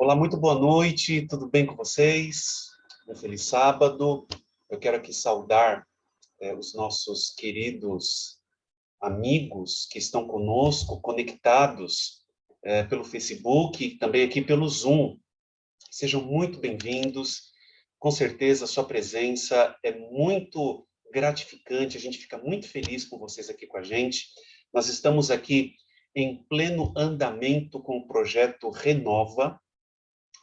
Olá, muito boa noite, tudo bem com vocês? Um feliz sábado. Eu quero aqui saudar os nossos queridos amigos que estão conosco, conectados pelo Facebook e também aqui pelo Zoom. Sejam muito bem-vindos. Com certeza, a sua presença é muito gratificante, a gente fica muito feliz com vocês aqui com a gente. Nós estamos aqui em pleno andamento com o projeto Renova,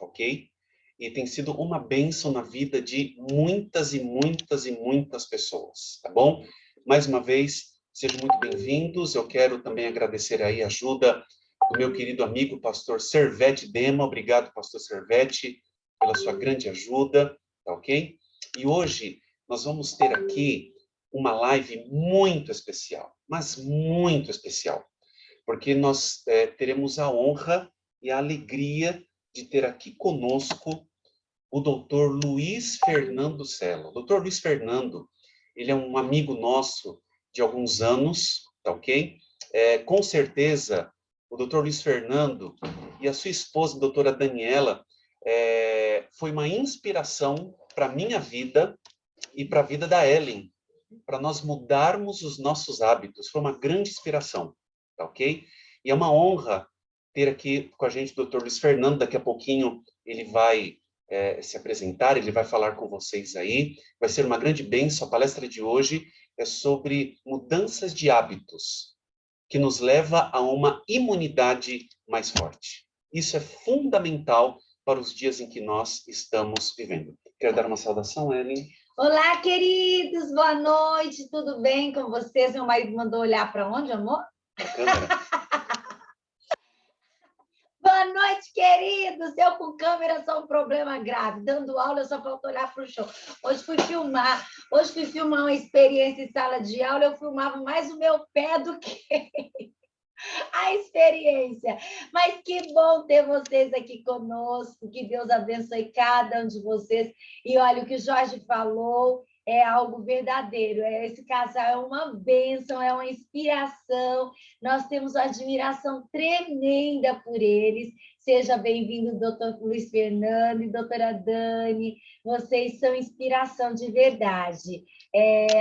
ok? E tem sido uma bênção na vida de muitas e muitas e muitas pessoas, tá bom? Mais uma vez, sejam muito bem-vindos. Eu quero também agradecer aí a ajuda do meu querido amigo, pastor Servete Dema. Obrigado, pastor Servete, pela sua grande ajuda, tá ok? E hoje nós vamos ter aqui uma live muito especial, mas muito especial, porque nós teremos a honra e a alegria de ter aqui conosco o doutor Luiz Fernando Sela. O doutor Luiz Fernando, ele é um amigo nosso de alguns anos, tá ok? Com certeza, o doutor Luiz Fernando e a sua esposa, a doutora Daniela, foi uma inspiração para a minha vida e para a vida da Ellen, para nós mudarmos os nossos hábitos. Foi uma grande inspiração, tá ok? E é uma honra ter aqui com a gente o Dr. Luiz Fernando. Daqui a pouquinho ele vai se apresentar, ele vai falar com vocês aí. Vai ser uma grande bênção. A palestra de hoje é sobre mudanças de hábitos, que nos leva a uma imunidade mais forte. Isso é fundamental para os dias em que nós estamos vivendo. Quero dar uma saudação, Ellen. Olá, queridos, boa noite, tudo bem com vocês? Meu marido mandou olhar para onde, amor? A câmera. Boa noite, queridos! Eu com câmera sou um problema grave. Dando aula, eu só falta olhar para o show. Hoje fui filmar uma experiência em sala de aula, eu filmava mais o meu pé do que a experiência. Mas que bom ter vocês aqui conosco, que Deus abençoe cada um de vocês. E olha, o que o Jorge falou é algo verdadeiro. Esse casal é uma bênção, é uma inspiração. Nós temos uma admiração tremenda por eles. Seja bem-vindo, doutor Luiz Fernando e doutora Dani. Vocês são inspiração de verdade.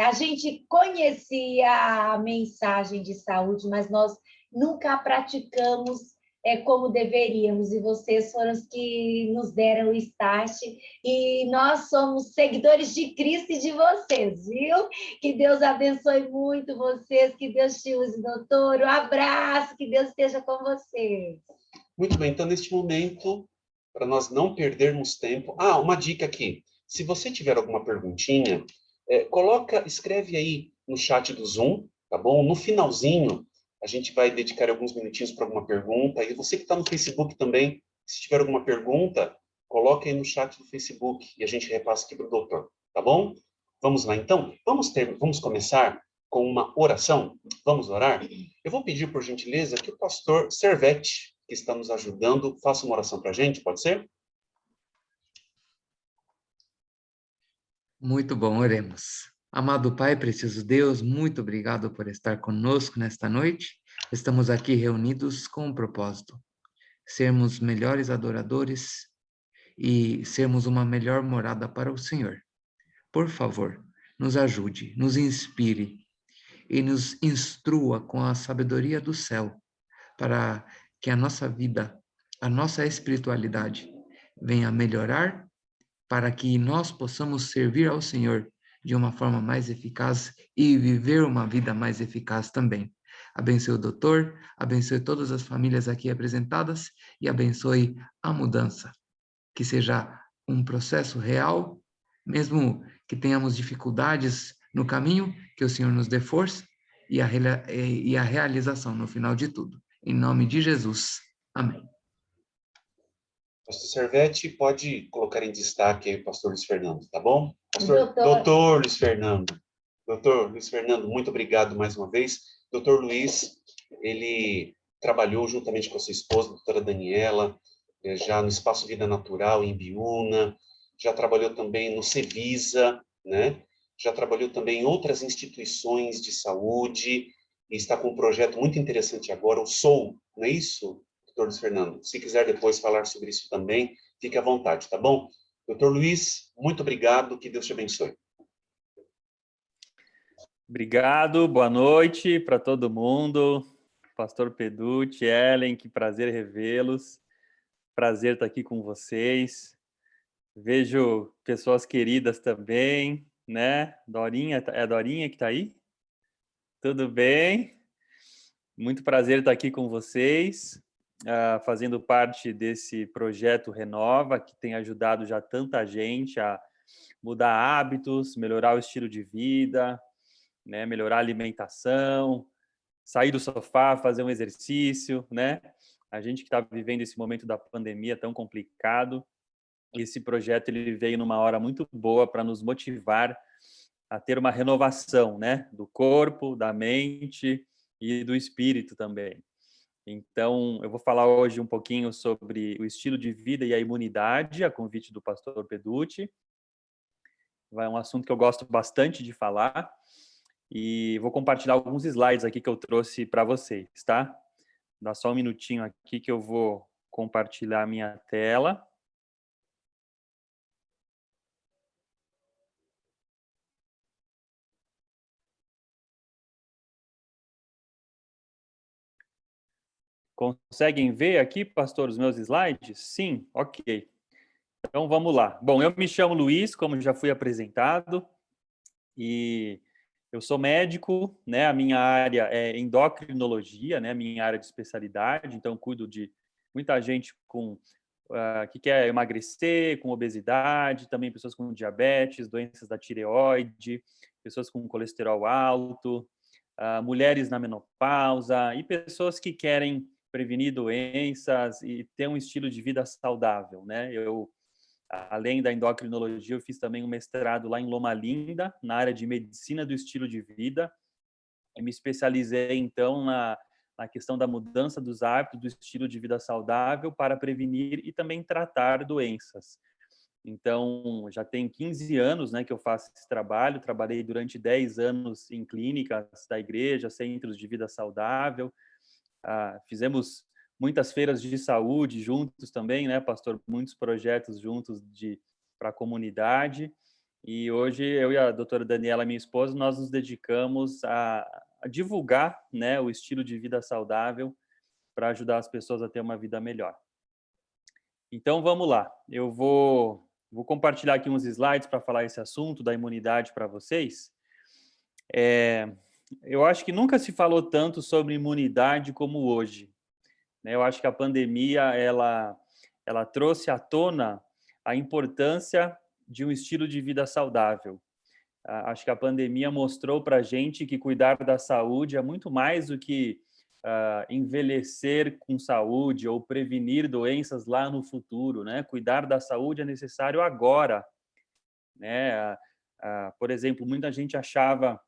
A gente conhecia a mensagem de saúde, mas nós nunca a praticamos como deveríamos, e vocês foram os que nos deram o start, e nós somos seguidores de Cristo e de vocês, viu? Que Deus abençoe muito vocês, que Deus te use, doutor, um abraço, que Deus esteja com vocês. Muito bem, então neste momento, para nós não perdermos tempo, uma dica aqui, se você tiver alguma perguntinha, escreve aí no chat do Zoom, tá bom? No finalzinho, a gente vai dedicar alguns minutinhos para alguma pergunta. E você que está no Facebook também, se tiver alguma pergunta, coloque aí no chat do Facebook e a gente repassa aqui para o doutor, tá bom? Vamos lá, então? Vamos começar com uma oração? Vamos orar? Eu vou pedir, por gentileza, que o pastor Servete, que está nos ajudando, faça uma oração para a gente, pode ser? Muito bom, oremos. Amado Pai, precioso Deus, muito obrigado por estar conosco nesta noite. Estamos aqui reunidos com um propósito: sermos melhores adoradores e sermos uma melhor morada para o Senhor. Por favor, nos ajude, nos inspire e nos instrua com a sabedoria do céu, para que a nossa vida, a nossa espiritualidade venha a melhorar, para que nós possamos servir ao Senhor de uma forma mais eficaz e viver uma vida mais eficaz também. Abençoe o doutor, abençoe todas as famílias aqui apresentadas e abençoe a mudança. Que seja um processo real, mesmo que tenhamos dificuldades no caminho, que o Senhor nos dê força e a realização no final de tudo. Em nome de Jesus. Amém. Pastor Servete, pode colocar em destaque aí o pastor Luiz Fernando, tá bom? Doutor Luiz Fernando. Doutor Luiz Fernando, muito obrigado mais uma vez. Doutor Luiz, ele trabalhou juntamente com a sua esposa, a doutora Daniela, já no Espaço Vida Natural, em Biúna, já trabalhou também no Cevisa, né? Já trabalhou também em outras instituições de saúde, e está com um projeto muito interessante agora, o SOU, não é isso, Dr. Luiz Fernando. Se quiser depois falar sobre isso também, fique à vontade, tá bom? Dr. Luiz, muito obrigado, que Deus te abençoe. Obrigado, boa noite para todo mundo. Pastor Peducci, Ellen, que prazer revê-los. Prazer estar aqui com vocês. Vejo pessoas queridas também, né? Dorinha, é a Dorinha que está aí? Tudo bem? Muito prazer estar aqui com vocês, fazendo parte desse projeto Renova, que tem ajudado já tanta gente a mudar hábitos, melhorar o estilo de vida, né? Melhorar a alimentação, sair do sofá, fazer um exercício, né? A gente que está vivendo esse momento da pandemia tão complicado, esse projeto ele veio numa hora muito boa para nos motivar a ter uma renovação, né? Do corpo, da mente e do espírito também. Então, eu vou falar hoje um pouquinho sobre o estilo de vida e a imunidade, a convite do pastor Peducci. É um assunto que eu gosto bastante de falar e vou compartilhar alguns slides aqui que eu trouxe para vocês, tá? Dá só um minutinho aqui que eu vou compartilhar a minha tela. Conseguem ver aqui, pastor, os meus slides? Sim? Ok. Então, vamos lá. Bom, eu me chamo Luiz, como já fui apresentado, e eu sou médico, né? A minha área é endocrinologia, né? A minha área de especialidade, então cuido de muita gente que quer emagrecer, com obesidade, também pessoas com diabetes, doenças da tireoide, pessoas com colesterol alto, mulheres na menopausa e pessoas que querem prevenir doenças e ter um estilo de vida saudável, né? Além da endocrinologia, eu fiz também um mestrado lá em Loma Linda, na área de medicina do estilo de vida. Eu me especializei, então, na questão da mudança dos hábitos do estilo de vida saudável para prevenir e também tratar doenças. Então, já tem 15 anos, né, que eu faço esse trabalho. Trabalhei durante 10 anos em clínicas da igreja, centros de vida saudável. Fizemos muitas feiras de saúde juntos também, né, pastor? Muitos projetos juntos para a comunidade. E hoje eu e a doutora Daniela, minha esposa, nós nos dedicamos a divulgar, né, o estilo de vida saudável para ajudar as pessoas a ter uma vida melhor. Então, vamos lá. Eu vou compartilhar aqui uns slides para falar esse assunto da imunidade para vocês. Eu acho que nunca se falou tanto sobre imunidade como hoje, né? Eu acho que a pandemia ela trouxe à tona a importância de um estilo de vida saudável. Acho que a pandemia mostrou para a gente que cuidar da saúde é muito mais do que envelhecer com saúde ou prevenir doenças lá no futuro, né? Cuidar da saúde é necessário agora, né? Por exemplo, muita gente achava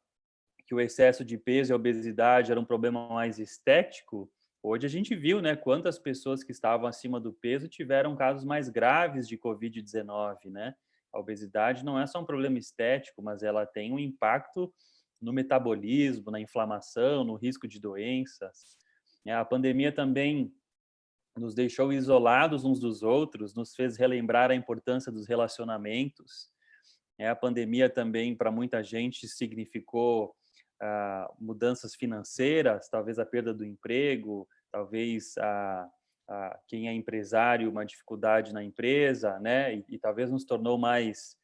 que o excesso de peso e a obesidade era um problema mais estético. Hoje a gente viu, né, quantas pessoas que estavam acima do peso tiveram casos mais graves de Covid-19, né? A obesidade não é só um problema estético, mas ela tem um impacto no metabolismo, na inflamação, no risco de doenças. A pandemia também nos deixou isolados uns dos outros, nos fez relembrar a importância dos relacionamentos. A pandemia também, para muita gente, significou mudanças financeiras, talvez a perda do emprego, talvez quem é empresário, uma dificuldade na empresa, né? E talvez nos tornou mais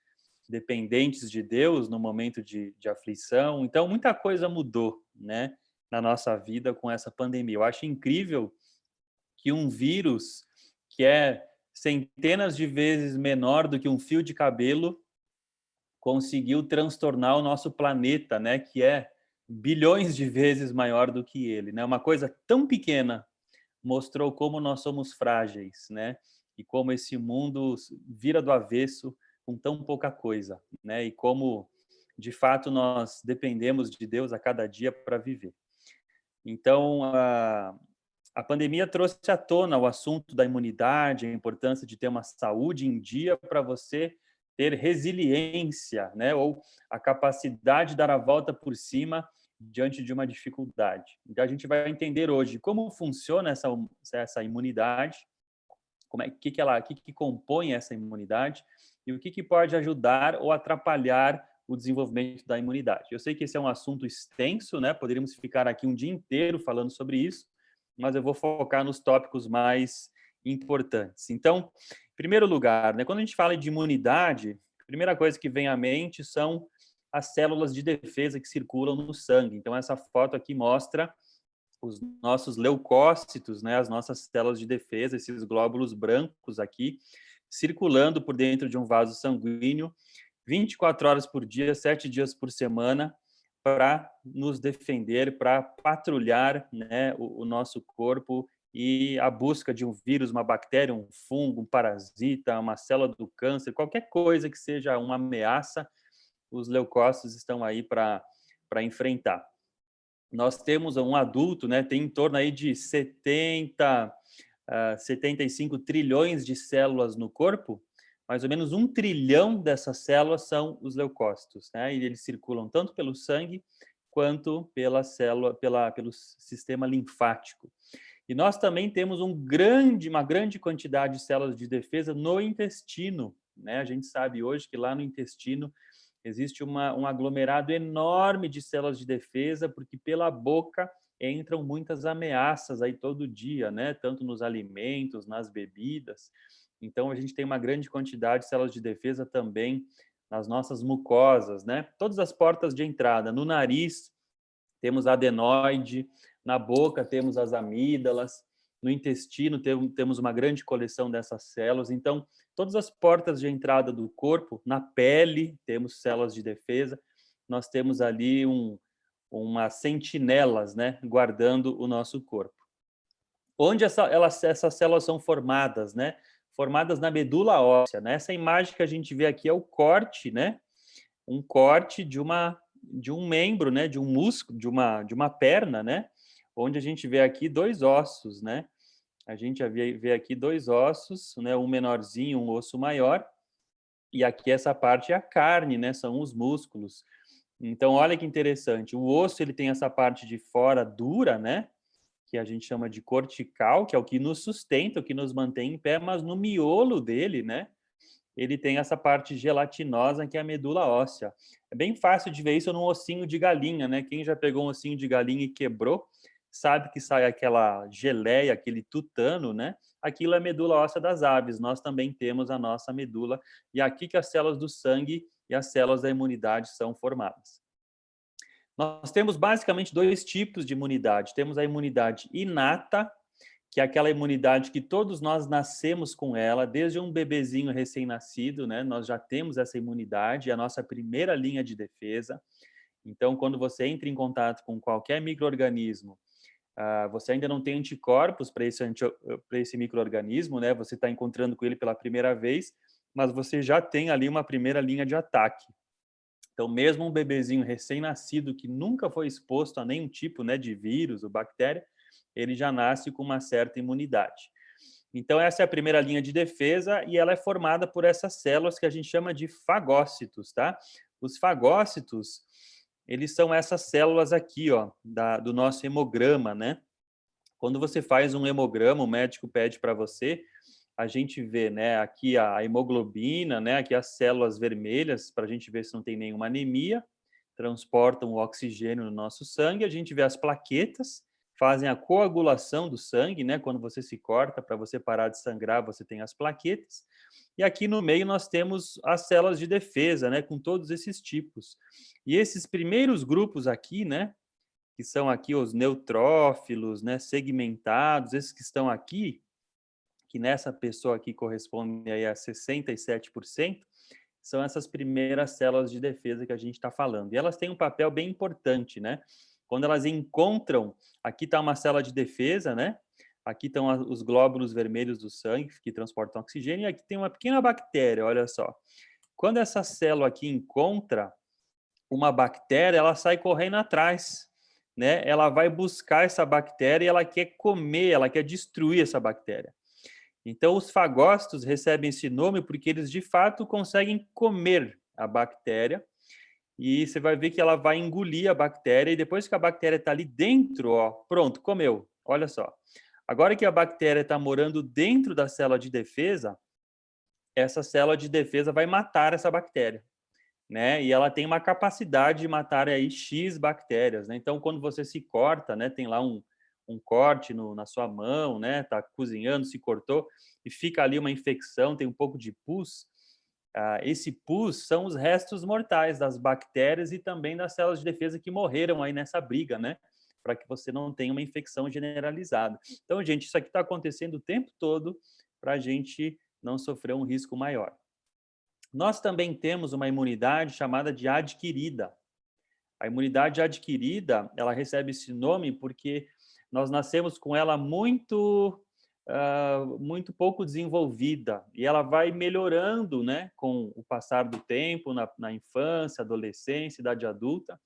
dependentes de Deus no momento de aflição. Então, muita coisa mudou, né, na nossa vida com essa pandemia. Eu acho incrível que um vírus que é centenas de vezes menor do que um fio de cabelo conseguiu transtornar o nosso planeta, né, que é bilhões de vezes maior do que ele, né? Uma coisa tão pequena mostrou como nós somos frágeis, né? E como esse mundo vira do avesso com tão pouca coisa, né? E como, de fato, nós dependemos de Deus a cada dia para viver. Então, a pandemia trouxe à tona o assunto da imunidade, a importância de ter uma saúde em dia para você ter resiliência, né? Ou a capacidade de dar a volta por cima diante de uma dificuldade. Então, a gente vai entender hoje como funciona essa imunidade, que compõe essa imunidade e o que pode ajudar ou atrapalhar o desenvolvimento da imunidade. Eu sei que esse é um assunto extenso, né? Poderíamos ficar aqui um dia inteiro falando sobre isso, mas eu vou focar nos tópicos mais importantes. Então, em primeiro lugar, né, quando a gente fala de imunidade, a primeira coisa que vem à mente são as células de defesa que circulam no sangue. Então, essa foto aqui mostra os nossos leucócitos, né, as nossas células de defesa, esses glóbulos brancos aqui, circulando por dentro de um vaso sanguíneo 24 horas por dia, 7 dias por semana, para nos defender, para patrulhar, né, o nosso corpo e a busca de um vírus, uma bactéria, um fungo, um parasita, uma célula do câncer, qualquer coisa que seja uma ameaça, os leucócitos estão aí para enfrentar. Nós temos um adulto, né, tem em torno aí de 75 trilhões de células no corpo, mais ou menos 1 trilhão dessas células são os leucócitos, né, e eles circulam tanto pelo sangue quanto pelo sistema linfático. E nós também temos uma grande quantidade de células de defesa no intestino, né? A gente sabe hoje que lá no intestino existe um aglomerado enorme de células de defesa, porque pela boca entram muitas ameaças aí todo dia, né? Tanto nos alimentos, nas bebidas. Então, a gente tem uma grande quantidade de células de defesa também nas nossas mucosas, né? Todas as portas de entrada. No nariz, temos a adenoide, na boca temos as amígdalas, no intestino temos uma grande coleção dessas células. Então, todas as portas de entrada do corpo, na pele temos células de defesa, nós temos ali umas sentinelas, né, guardando o nosso corpo. Onde essas células são formadas, né? Formadas na medula óssea, né? Essa imagem que a gente vê aqui é o corte, né? Um corte de um membro, né? De um músculo, de uma perna, né? Onde a gente vê aqui 2 ossos, né? A gente vê aqui 2 ossos, né? Um menorzinho, um osso maior. E aqui essa parte é a carne, né? São os músculos. Então, olha que interessante. O osso, ele tem essa parte de fora dura, né? Que a gente chama de cortical, que é o que nos sustenta, o que nos mantém em pé, mas no miolo dele, né? Ele tem essa parte gelatinosa que é a medula óssea. É bem fácil de ver isso num ossinho de galinha, né? Quem já pegou um ossinho de galinha e quebrou, sabe que sai aquela geleia, aquele tutano, né? Aquilo é a medula óssea das aves. Nós também temos a nossa medula, e é aqui que as células do sangue e as células da imunidade são formadas. Nós temos basicamente 2 tipos de imunidade. Temos a imunidade inata, que é aquela imunidade que todos nós nascemos com ela, desde um bebezinho recém-nascido, né? Nós já temos essa imunidade, é a nossa primeira linha de defesa. Então, quando você entra em contato com qualquer micro-organismo, você ainda não tem anticorpos para esse micro-organismo, né? Você está encontrando com ele pela primeira vez, mas você já tem ali uma primeira linha de ataque. Então, mesmo um bebezinho recém-nascido que nunca foi exposto a nenhum tipo, né, de vírus ou bactéria, ele já nasce com uma certa imunidade. Então, essa é a primeira linha de defesa e ela é formada por essas células que a gente chama de fagócitos, tá? Os fagócitos, eles são essas células aqui, ó, do nosso hemograma, né? Quando você faz um hemograma, o médico pede para você, a gente vê, né, aqui a hemoglobina, né, aqui as células vermelhas, para a gente ver se não tem nenhuma anemia, transportam o oxigênio no nosso sangue, a gente vê as plaquetas, fazem a coagulação do sangue, né, quando você se corta, para você parar de sangrar, você tem as plaquetas, e aqui no meio nós temos as células de defesa, né, com todos esses tipos. E esses primeiros grupos aqui, né, que são aqui os neutrófilos, né, segmentados, esses que estão aqui, que nessa pessoa aqui corresponde aí a 67%, são essas primeiras células de defesa que a gente está falando. E elas têm um papel bem importante, né? Quando elas encontram, aqui está uma célula de defesa, né? Aqui estão os glóbulos vermelhos do sangue que transportam oxigênio, e aqui tem uma pequena bactéria, olha só. Quando essa célula aqui encontra uma bactéria, ela sai correndo atrás, né? Ela vai buscar essa bactéria e ela quer comer, ela quer destruir essa bactéria. Então, os fagócitos recebem esse nome porque eles, de fato, conseguem comer a bactéria e você vai ver que ela vai engolir a bactéria, e depois que a bactéria está ali dentro, ó, pronto, comeu. Olha só. Agora que a bactéria está morando dentro da célula de defesa, essa célula de defesa vai matar essa bactéria, né? E ela tem uma capacidade de matar aí X bactérias, né? Então, quando você se corta, né, tem lá um corte na sua mão, né? Tá cozinhando, se cortou e fica ali uma infecção, tem um pouco de pus. Esse pus são os restos mortais das bactérias e também das células de defesa que morreram aí nessa briga, né? Para que você não tenha uma infecção generalizada. Então, gente, isso aqui está acontecendo o tempo todo para a gente não sofrer um risco maior. Nós também temos uma imunidade chamada de adquirida. A imunidade adquirida, ela recebe esse nome porque nós nascemos com ela muito pouco desenvolvida e ela vai melhorando, né, com o passar do tempo, na infância, adolescência, idade adulta,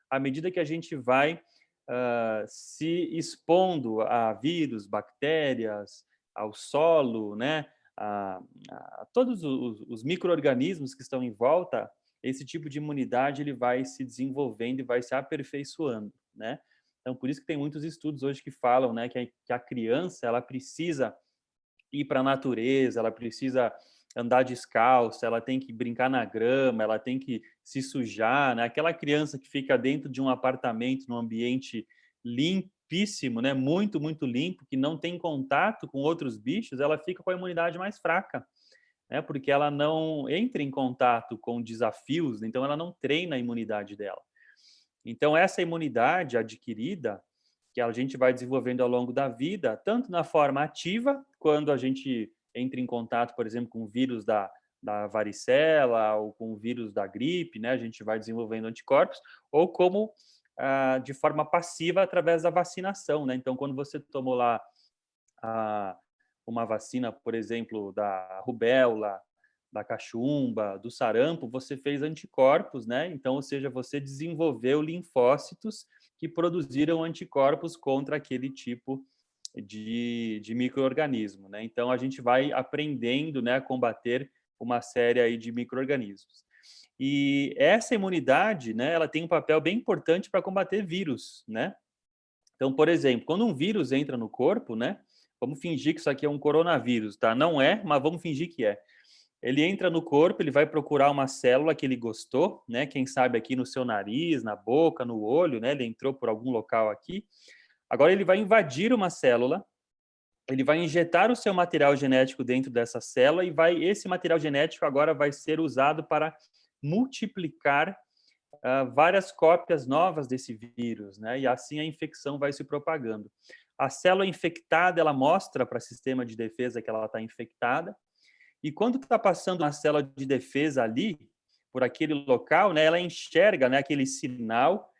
à medida que a gente vai se expondo a vírus, bactérias, ao solo, né, a todos os micro-organismos que estão em volta. Esse tipo de imunidade ele vai se desenvolvendo e vai se aperfeiçoando, né? Então, por isso que tem muitos estudos hoje que falam, né, que a criança ela precisa ir para a natureza, ela precisa andar descalça, ela tem que brincar na grama, ela tem que se sujar, né? Aquela criança que fica dentro de um apartamento, num ambiente limpíssimo, né? Muito, muito limpo, que não tem contato com outros bichos, ela fica com a imunidade mais fraca, né? Porque ela não entra em contato com desafios, então ela não treina a imunidade dela. Então, essa imunidade adquirida, que a gente vai desenvolvendo ao longo da vida, tanto na forma ativa, quando a gente entra em contato, por exemplo, com o vírus da varicela ou com o vírus da gripe, né? A gente vai desenvolvendo anticorpos, ou como de forma passiva através da vacinação, né? Então, quando você tomou lá uma vacina, por exemplo, da rubéola, da cachumba, do sarampo, você fez anticorpos, né? Então, ou seja, você desenvolveu linfócitos que produziram anticorpos contra aquele tipo de micro-organismo, né? Então, a gente vai aprendendo, né, a combater uma série aí de micro-organismos. E essa imunidade, né, ela tem um papel bem importante para combater vírus, né? Então, por exemplo, quando um vírus entra no corpo, né? Vamos fingir que isso aqui é um coronavírus, tá? Não é, mas vamos fingir que é. Ele entra no corpo, ele vai procurar uma célula que ele gostou, né? Quem sabe aqui no seu nariz, na boca, no olho, né? Ele entrou por algum local aqui. Agora ele vai invadir uma célula, ele vai injetar o seu material genético dentro dessa célula e esse material genético agora vai ser usado para multiplicar várias cópias novas desse vírus, né? E assim a infecção vai se propagando. A célula infectada, ela mostra para o sistema de defesa que ela está infectada. E quando está passando uma célula de defesa ali, por aquele local, né, ela enxerga, né, aquele sinal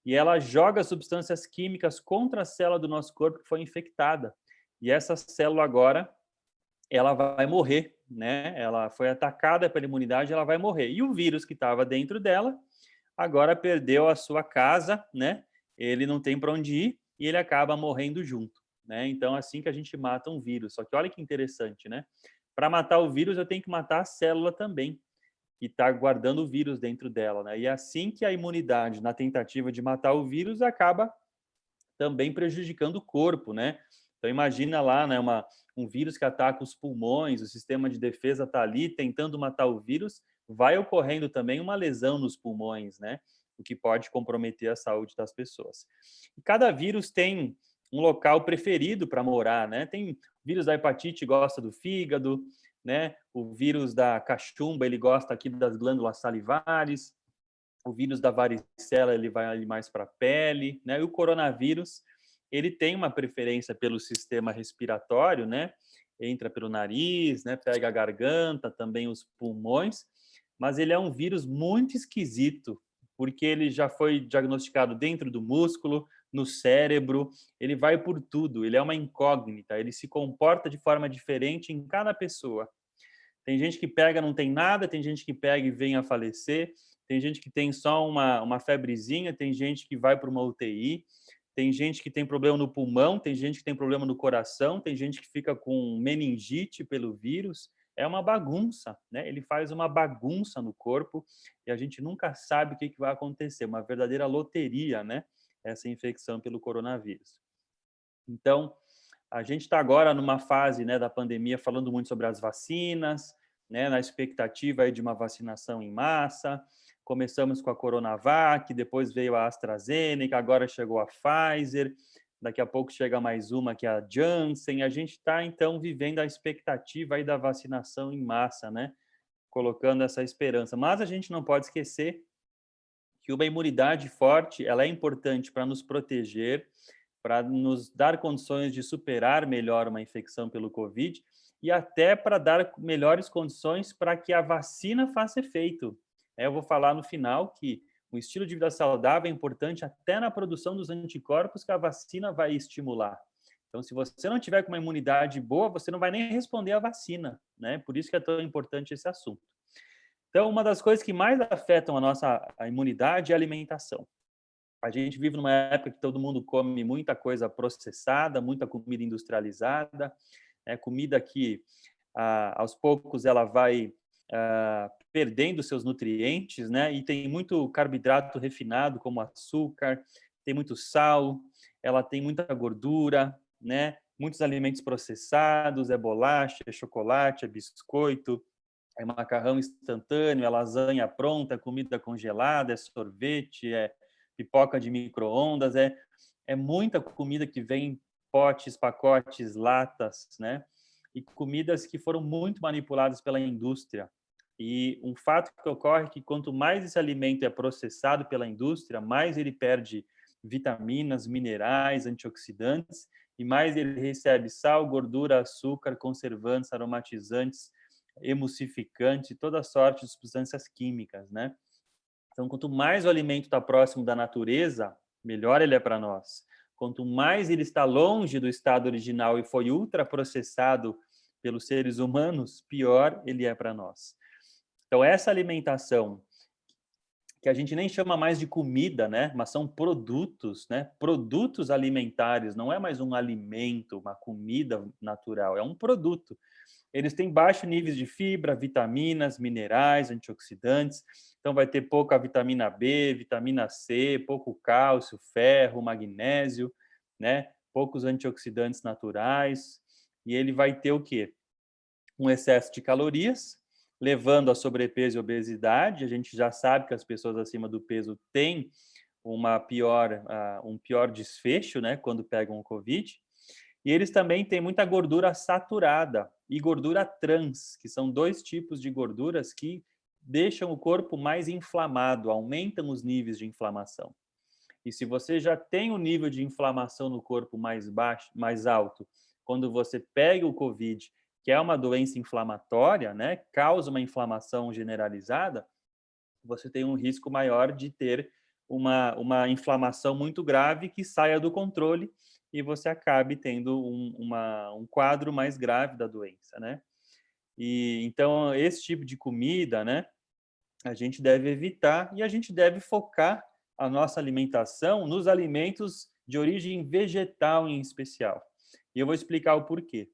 e ela joga substâncias químicas contra a célula do nosso corpo que foi infectada. E essa célula agora, ela vai morrer, né? Ela foi atacada pela imunidade, ela vai morrer. E o vírus que estava dentro dela, agora perdeu a sua casa, né? Ele não tem para onde ir e ele acaba morrendo junto, né? Então, assim que a gente mata um vírus. Só que olha que interessante, né? Para matar o vírus, eu tenho que matar a célula também, que está guardando o vírus dentro dela, né? E é assim que a imunidade, na tentativa de matar o vírus, acaba também prejudicando o corpo, né? Então, imagina lá, né, um vírus que ataca os pulmões, o sistema de defesa está ali tentando matar o vírus, vai ocorrendo também uma lesão nos pulmões, né? O que pode comprometer a saúde das pessoas. E cada vírus tem um local preferido para morar, né? Tem vírus da hepatite, gosta do fígado, né? O vírus da cachumba, ele gosta aqui das glândulas salivares. O vírus da varicela, ele vai ali mais para a pele, né? E o coronavírus, ele tem uma preferência pelo sistema respiratório, né? Entra pelo nariz, né? Pega a garganta, também os pulmões, mas ele é um vírus muito esquisito, porque ele já foi diagnosticado dentro do músculo, no cérebro, ele vai por tudo, ele é uma incógnita, ele se comporta de forma diferente em cada pessoa. Tem gente que pega, não tem nada, tem gente que pega e vem a falecer, tem gente que tem só uma febrezinha, tem gente que vai para uma UTI, tem gente que tem problema no pulmão, tem gente que tem problema no coração, tem gente que fica com meningite pelo vírus. é uma bagunça, né? Ele faz uma bagunça no corpo e a gente nunca sabe o que vai acontecer, uma verdadeira loteria, né? Essa infecção pelo coronavírus. Então, a gente está agora numa fase, né, da pandemia falando muito sobre as vacinas, né, na expectativa aí de uma vacinação em massa. Começamos com a Coronavac, depois veio a AstraZeneca, agora chegou a Pfizer, daqui a pouco chega mais uma que é a Janssen. A gente está, então, vivendo a expectativa aí da vacinação em massa, né, colocando essa esperança. Mas a gente não pode esquecer que uma imunidade forte, ela é importante para nos proteger, para nos dar condições de superar melhor uma infecção pelo Covid e até para dar melhores condições para que a vacina faça efeito. Eu vou falar no final que o estilo de vida saudável é importante até na produção dos anticorpos que a vacina vai estimular. Então, se você não tiver com uma imunidade boa, você não vai nem responder à vacina, né? Por isso que é tão importante esse assunto. Então, uma das coisas que mais afetam a imunidade é a alimentação. A gente vive numa época que todo mundo come muita coisa processada, muita comida industrializada, comida que, aos poucos, ela vai perdendo seus nutrientes, né? E tem muito carboidrato refinado, como açúcar, tem muito sal, ela tem muita gordura, né? Muitos alimentos processados, é bolacha, é chocolate, é biscoito, é macarrão instantâneo, é lasanha pronta, comida congelada, é sorvete, é pipoca de micro-ondas, é muita comida que vem em potes, pacotes, latas, né? E comidas que foram muito manipuladas pela indústria. E um fato que ocorre é que quanto mais esse alimento é processado pela indústria, mais ele perde vitaminas, minerais, antioxidantes, e mais ele recebe sal, gordura, açúcar, conservantes, aromatizantes, emulsificantes, toda sorte de substâncias químicas, né? Então, quanto mais o alimento está próximo da natureza, melhor ele é para nós. Quanto mais ele está longe do estado original e foi ultraprocessado pelos seres humanos, pior ele é para nós. Então, essa alimentação, que a gente nem chama mais de comida, né? Mas são produtos, né? Produtos alimentares, não é mais um alimento, uma comida natural, é um produto. Eles têm baixo níveis de fibra, vitaminas, minerais, antioxidantes. Então, vai ter pouca vitamina B, vitamina C, pouco cálcio, ferro, magnésio, né? Poucos antioxidantes naturais. E ele vai ter o quê? Um excesso de calorias, levando a sobrepeso e obesidade. A gente já sabe que as pessoas acima do peso têm um pior desfecho, né? Quando pegam o Covid. E eles também têm muita gordura saturada e gordura trans, que são dois tipos de gorduras que deixam o corpo mais inflamado, aumentam os níveis de inflamação. E se você já tem um nível de inflamação no corpo mais baixo, mais alto, quando você pega o COVID, que é uma doença inflamatória, né, causa uma inflamação generalizada, você tem um risco maior de ter uma inflamação muito grave que saia do controle e você acabe tendo um quadro mais grave da doença, né? E então esse tipo de comida, né, a gente deve evitar e a gente deve focar a nossa alimentação nos alimentos de origem vegetal em especial. E eu vou explicar o porquê.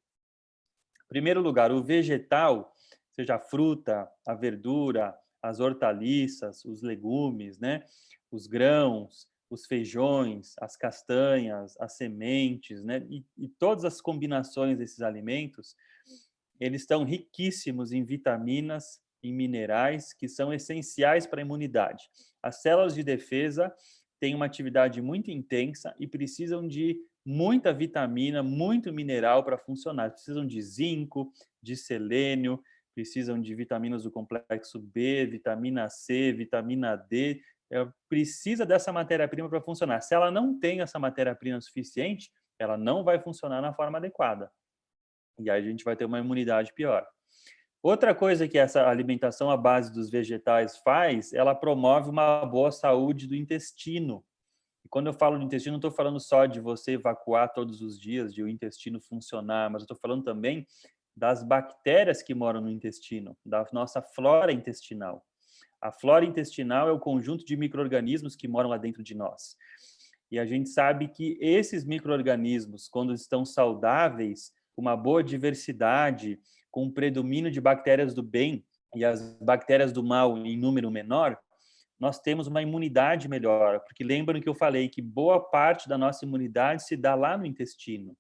Em primeiro lugar, o vegetal, seja a fruta, a verdura, as hortaliças, os legumes, né, os grãos, os feijões, as castanhas, as sementes, né, e todas as combinações desses alimentos, eles estão riquíssimos em vitaminas, em minerais, que são essenciais para a imunidade. As células de defesa têm uma atividade muito intensa e precisam de muita vitamina, muito mineral para funcionar. Precisam de zinco, de selênio, precisam de vitaminas do complexo B, vitamina C, vitamina D. Ela precisa dessa matéria-prima para funcionar. Se ela não tem essa matéria-prima suficiente, ela não vai funcionar na forma adequada. E aí a gente vai ter uma imunidade pior. Outra coisa que essa alimentação à base dos vegetais faz, ela promove uma boa saúde do intestino. E quando eu falo do intestino, não estou falando só de você evacuar todos os dias, de o intestino funcionar, mas eu estou falando também das bactérias que moram no intestino, da nossa flora intestinal. A flora intestinal é o conjunto de micro-organismos que moram lá dentro de nós. E a gente sabe que esses micro-organismos, quando estão saudáveis, com uma boa diversidade, com um predomínio de bactérias do bem e as bactérias do mal em número menor, nós temos uma imunidade melhor, porque lembram que eu falei que boa parte da nossa imunidade se dá lá no intestino.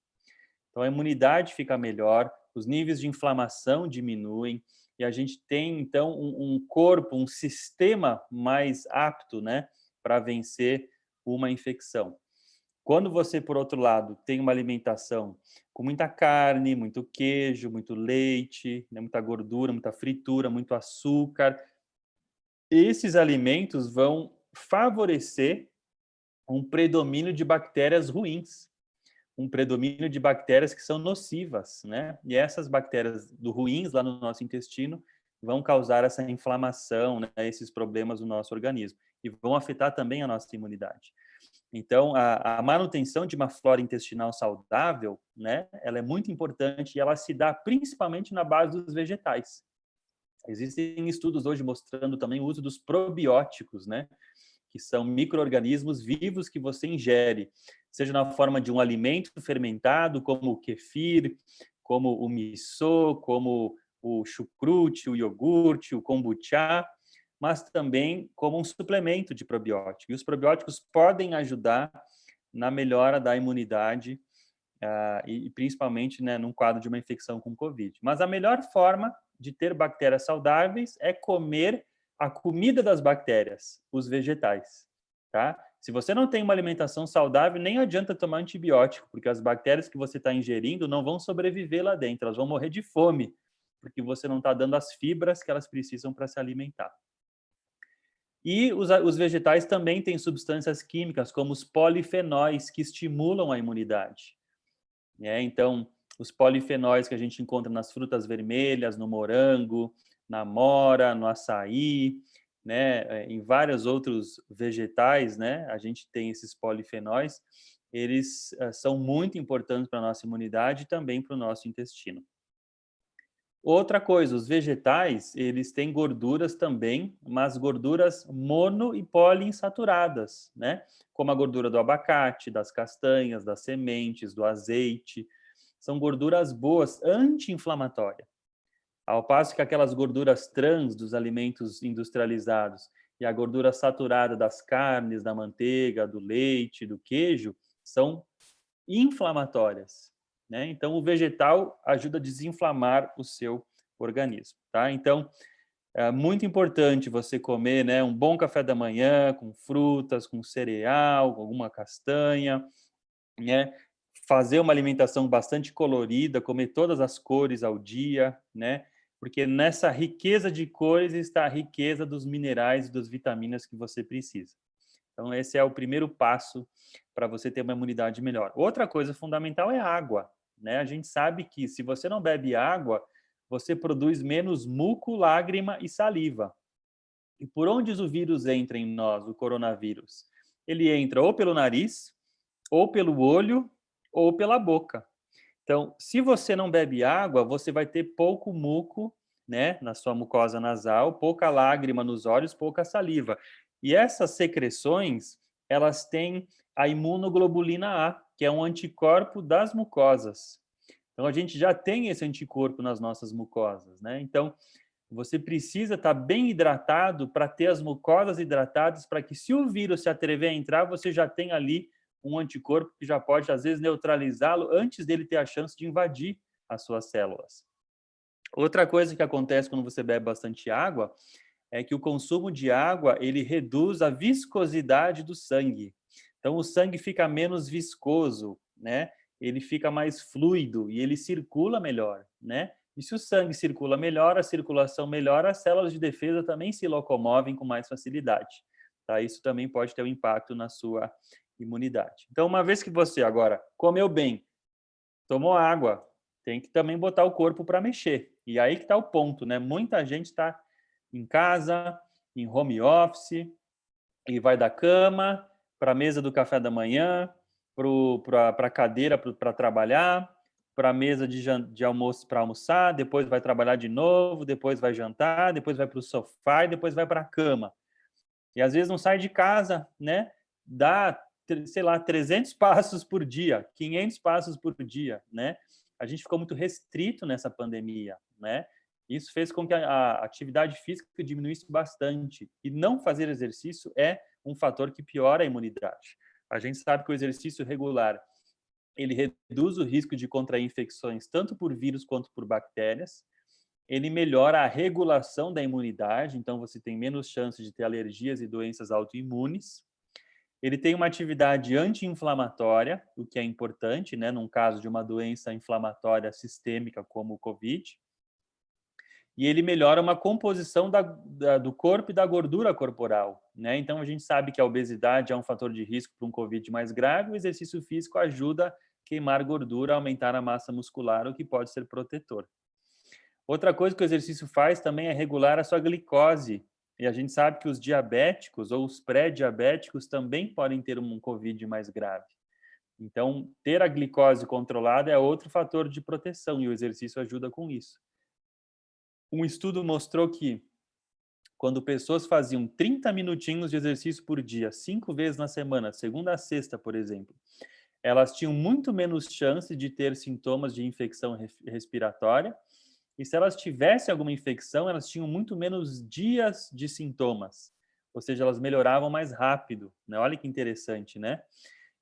Então, a imunidade fica melhor, os níveis de inflamação diminuem, e a gente tem, então, um corpo, um sistema mais apto, né, para vencer uma infecção. Quando você, por outro lado, tem uma alimentação com muita carne, muito queijo, muito leite, né, muita gordura, muita fritura, muito açúcar, esses alimentos vão favorecer um predomínio de bactérias ruins, um predomínio de bactérias que são nocivas, né? E essas bactérias ruins lá no nosso intestino vão causar essa inflamação, né? Esses problemas no nosso organismo e vão afetar também a nossa imunidade. Então, a manutenção de uma flora intestinal saudável, né? Ela é muito importante e ela se dá principalmente na base dos vegetais. Existem estudos hoje mostrando também o uso dos probióticos, né? Que são micro-organismos vivos que você ingere, seja na forma de um alimento fermentado, como o kefir, como o miso, como o chucrute, o iogurte, o kombucha, mas também como um suplemento de probiótico. E os probióticos podem ajudar na melhora da imunidade e principalmente, né, num quadro de uma infecção com Covid. Mas a melhor forma de ter bactérias saudáveis é comer a comida das bactérias, os vegetais, tá? Se você não tem uma alimentação saudável, nem adianta tomar antibiótico, porque as bactérias que você está ingerindo não vão sobreviver lá dentro, elas vão morrer de fome, porque você não está dando as fibras que elas precisam para se alimentar. E os vegetais também têm substâncias químicas, como os polifenóis, que estimulam a imunidade. Então, os polifenóis que a gente encontra nas frutas vermelhas, no morango, na amora, no açaí, né, em vários outros vegetais, né, a gente tem esses polifenóis, eles são muito importantes para a nossa imunidade e também para o nosso intestino. Outra coisa, os vegetais, eles têm gorduras também, mas gorduras mono e poliinsaturadas, né? Como a gordura do abacate, das castanhas, das sementes, do azeite. São gorduras boas, anti-inflamatórias. Ao passo que aquelas gorduras trans dos alimentos industrializados e a gordura saturada das carnes, da manteiga, do leite, do queijo, são inflamatórias, né? Então, o vegetal ajuda a desinflamar o seu organismo, tá? Então, é muito importante você comer, né, um bom café da manhã com frutas, com cereal, com alguma castanha, né? Fazer uma alimentação bastante colorida, comer todas as cores ao dia, né? Porque nessa riqueza de cores está a riqueza dos minerais e das vitaminas que você precisa. Então, esse é o primeiro passo para você ter uma imunidade melhor. Outra coisa fundamental é água, né? A gente sabe que se você não bebe água, você produz menos muco, lágrima e saliva. E por onde o vírus entra em nós, o coronavírus? Ele entra ou pelo nariz, ou pelo olho, ou pela boca. Então, se você não bebe água, você vai ter pouco muco, né, na sua mucosa nasal, pouca lágrima nos olhos, pouca saliva. E essas secreções, elas têm a imunoglobulina A, que é um anticorpo das mucosas. Então, a gente já tem esse anticorpo nas nossas mucosas, né? Então, você precisa estar bem hidratado para ter as mucosas hidratadas, para que se o vírus se atrever a entrar, você já tem ali um anticorpo que já pode, às vezes, neutralizá-lo antes dele ter a chance de invadir as suas células. Outra coisa que acontece quando você bebe bastante água é que o consumo de água, ele reduz a viscosidade do sangue. Então, o sangue fica menos viscoso, né? Ele fica mais fluido e ele circula melhor, né? E se o sangue circula melhor, a circulação melhora, as células de defesa também se locomovem com mais facilidade. Tá? Isso também pode ter um impacto na sua imunidade. Então, uma vez que você agora comeu bem, tomou água, tem que também botar o corpo para mexer. E aí que está o ponto, né? Muita gente está em casa, em home office, e vai da cama para a mesa do café da manhã, para a cadeira para trabalhar, para a mesa de almoço para almoçar, depois vai trabalhar de novo, depois vai jantar, depois vai para o sofá e depois vai para a cama. E às vezes não sai de casa, né? Dá sei lá, 300 passos por dia, 500 passos por dia, né? A gente ficou muito restrito nessa pandemia, né? Isso fez com que a atividade física diminuísse bastante. E não fazer exercício é um fator que piora a imunidade. A gente sabe que o exercício regular, ele reduz o risco de contrair infecções tanto por vírus quanto por bactérias. Ele melhora a regulação da imunidade, então você tem menos chance de ter alergias e doenças autoimunes. Ele tem uma atividade anti-inflamatória, o que é importante, né, num caso de uma doença inflamatória sistêmica como o COVID. E ele melhora uma composição do corpo e da gordura corporal, né? Então, a gente sabe que a obesidade é um fator de risco para um COVID mais grave. O exercício físico ajuda a queimar gordura, aumentar a massa muscular, o que pode ser protetor. Outra coisa que o exercício faz também é regular a sua glicose. E a gente sabe que os diabéticos ou os pré-diabéticos também podem ter um COVID mais grave. Então, ter a glicose controlada é outro fator de proteção e o exercício ajuda com isso. Um estudo mostrou que quando pessoas faziam 30 minutinhos de exercício por dia, 5 vezes na semana, segunda a sexta, por exemplo, elas tinham muito menos chance de ter sintomas de infecção respiratória. E se elas tivessem alguma infecção, elas tinham muito menos dias de sintomas. Ou seja, elas melhoravam mais rápido, né? Olha que interessante, né?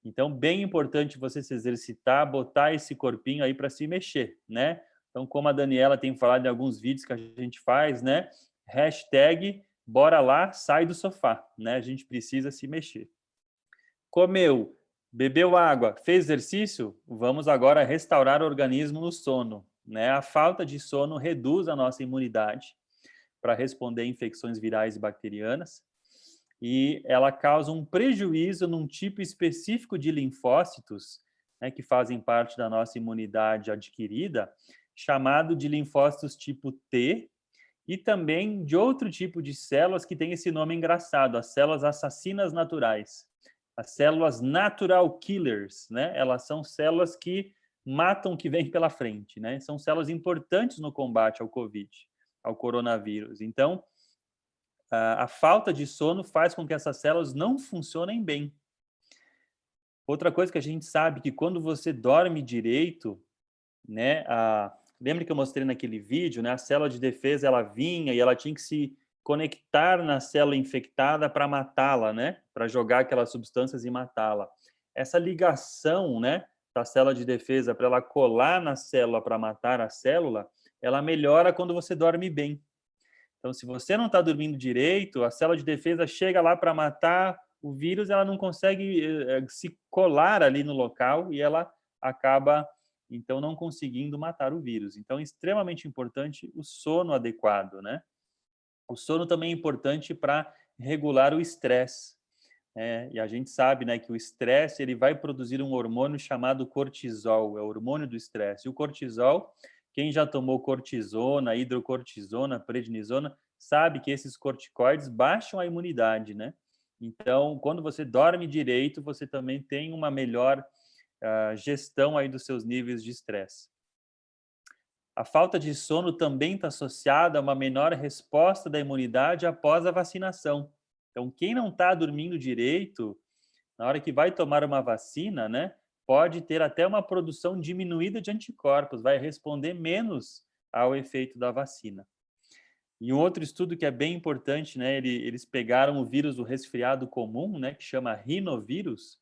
Então, bem importante você se exercitar, botar esse corpinho aí para se mexer, né? Então, como a Daniela tem falado em alguns vídeos que a gente faz, né? Hashtag, bora lá, sai do sofá, né? A gente precisa se mexer. Comeu, bebeu água, fez exercício? Vamos agora restaurar o organismo no sono, né? A falta de sono reduz a nossa imunidade para responder a infecções virais e bacterianas e ela causa um prejuízo num tipo específico de linfócitos, né, que fazem parte da nossa imunidade adquirida, chamado de linfócitos tipo T, e também de outro tipo de células que tem esse nome engraçado, as células assassinas naturais. As células natural killers, né? Elas são células que matam o que vem pela frente, né? São células importantes no combate ao COVID, ao coronavírus. Então, a falta de sono faz com que essas células não funcionem bem. Outra coisa que a gente sabe que quando você dorme direito, né? Lembra que eu mostrei naquele vídeo, né? A célula de defesa ela vinha e ela tinha que se conectar na célula infectada para matá-la, né? Para jogar aquelas substâncias e matá-la. Essa ligação, né, da célula de defesa para ela colar na célula para matar a célula, ela melhora quando você dorme bem. Então, se você não está dormindo direito, a célula de defesa chega lá para matar o vírus, ela não consegue se colar ali no local e ela acaba então não conseguindo matar o vírus. Então, é extremamente importante o sono adequado, né? O sono também é importante para regular o estresse. E a gente sabe, né, que o estresse ele vai produzir um hormônio chamado cortisol, é o hormônio do estresse. E o cortisol, quem já tomou cortisona, hidrocortisona, prednisona, sabe que esses corticoides baixam a imunidade, né? Então, quando você dorme direito, você também tem uma melhor gestão aí dos seus níveis de estresse. A falta de sono também está associada a uma menor resposta da imunidade após a vacinação. Então, quem não está dormindo direito, na hora que vai tomar uma vacina, né, pode ter até uma produção diminuída de anticorpos, vai responder menos ao efeito da vacina. E um outro estudo que é bem importante, né, eles pegaram o vírus do resfriado comum, né, que chama rinovírus,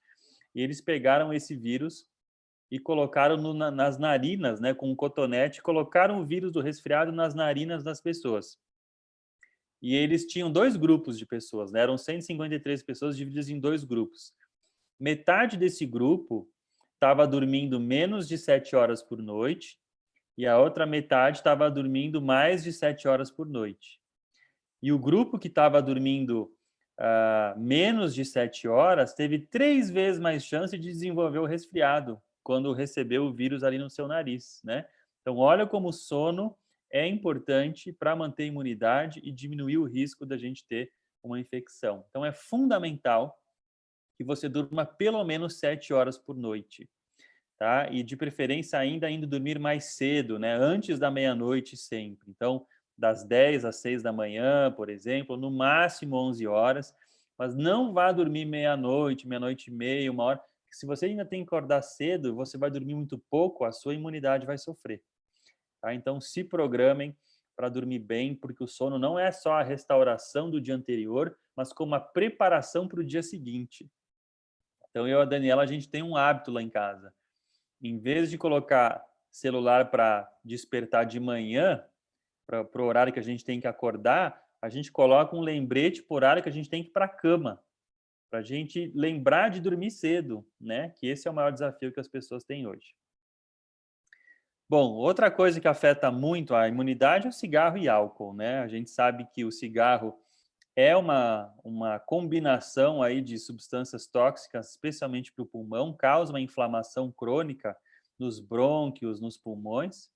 e eles pegaram esse vírus e colocaram nas narinas, né, com um cotonete, colocaram o vírus do resfriado nas narinas das pessoas. E eles tinham 2 grupos de pessoas, né, eram 153 pessoas divididas em 2 grupos. Metade desse grupo estava dormindo menos de 7 horas por noite e a outra metade estava dormindo mais de 7 horas por noite. E o grupo que estava dormindo menos de 7 horas teve 3 vezes mais chance de desenvolver o resfriado quando recebeu o vírus ali no seu nariz, né? Então, olha como o sono é importante para manter a imunidade e diminuir o risco da gente ter uma infecção. Então, é fundamental que você durma pelo menos 7 horas por noite, tá? E de preferência ainda indo dormir mais cedo, né? Antes da meia-noite sempre. Então, das 10 às 6 da manhã, por exemplo, no máximo 11 horas, mas não vá dormir meia-noite, meia-noite e meia, 1 hora. Se você ainda tem que acordar cedo, você vai dormir muito pouco, a sua imunidade vai sofrer. Tá? Então, se programem para dormir bem, porque o sono não é só a restauração do dia anterior, mas como a preparação para o dia seguinte. Então, eu e a Daniela, a gente tem um hábito lá em casa. Em vez de colocar celular para despertar de manhã, para o horário que a gente tem que acordar, a gente coloca um lembrete por horário que a gente tem que ir para a cama, para a gente lembrar de dormir cedo, né? Que esse é o maior desafio que as pessoas têm hoje. Bom, outra coisa que afeta muito a imunidade é o cigarro e álcool, né? A gente sabe que o cigarro é uma combinação aí de substâncias tóxicas, especialmente para o pulmão, causa uma inflamação crônica nos brônquios, nos pulmões.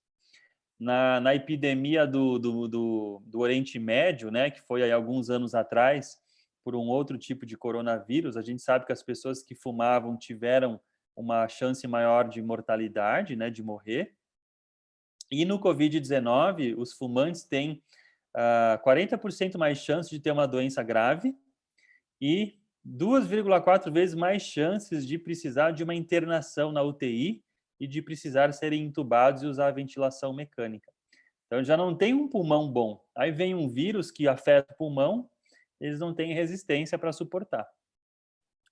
Na epidemia do Oriente Médio, né, que foi aí alguns anos atrás, por um outro tipo de coronavírus, a gente sabe que as pessoas que fumavam tiveram uma chance maior de mortalidade, né, de morrer. E no Covid-19, os fumantes têm 40% mais chance de ter uma doença grave e 2,4 vezes mais chances de precisar de uma internação na UTI e de precisar serem entubados e usar ventilação mecânica. Então, já não tem um pulmão bom. Aí vem um vírus que afeta o pulmão, eles não têm resistência para suportar.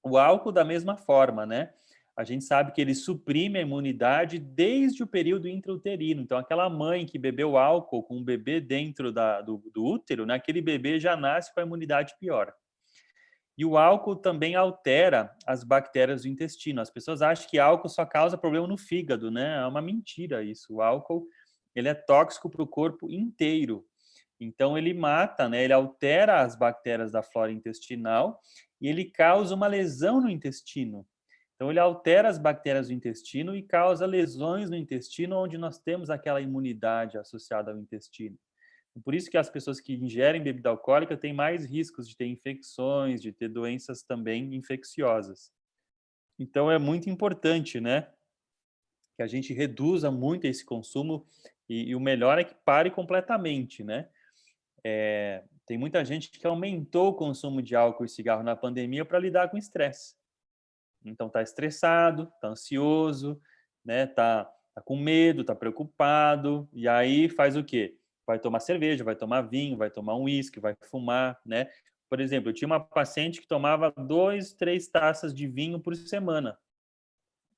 O álcool, da mesma forma, né? A gente sabe que ele suprime a imunidade desde o período intrauterino. Então, aquela mãe que bebeu álcool com um bebê dentro do útero, né? Aquele bebê já nasce com a imunidade pior. E o álcool também altera as bactérias do intestino. As pessoas acham que álcool só causa problema no fígado, né? É uma mentira isso. O álcool, ele é tóxico para o corpo inteiro. Então, ele mata, né? Ele altera as bactérias da flora intestinal e ele causa uma lesão no intestino. Então, ele altera as bactérias do intestino e causa lesões no intestino, onde nós temos aquela imunidade associada ao intestino. Por isso que as pessoas que ingerem bebida alcoólica têm mais riscos de ter infecções, de ter doenças também infecciosas. Então, é muito importante, né, que a gente reduza muito esse consumo e o melhor é que pare completamente, né? Tem muita gente que aumentou o consumo de álcool e cigarro na pandemia para lidar com o estresse. Então, está estressado, está ansioso, né? Tá com medo, está preocupado, e aí faz o quê? Vai tomar cerveja, vai tomar vinho, vai tomar um uísque, vai fumar, né? Por exemplo, eu tinha uma paciente que tomava 2, 3 taças de vinho por semana.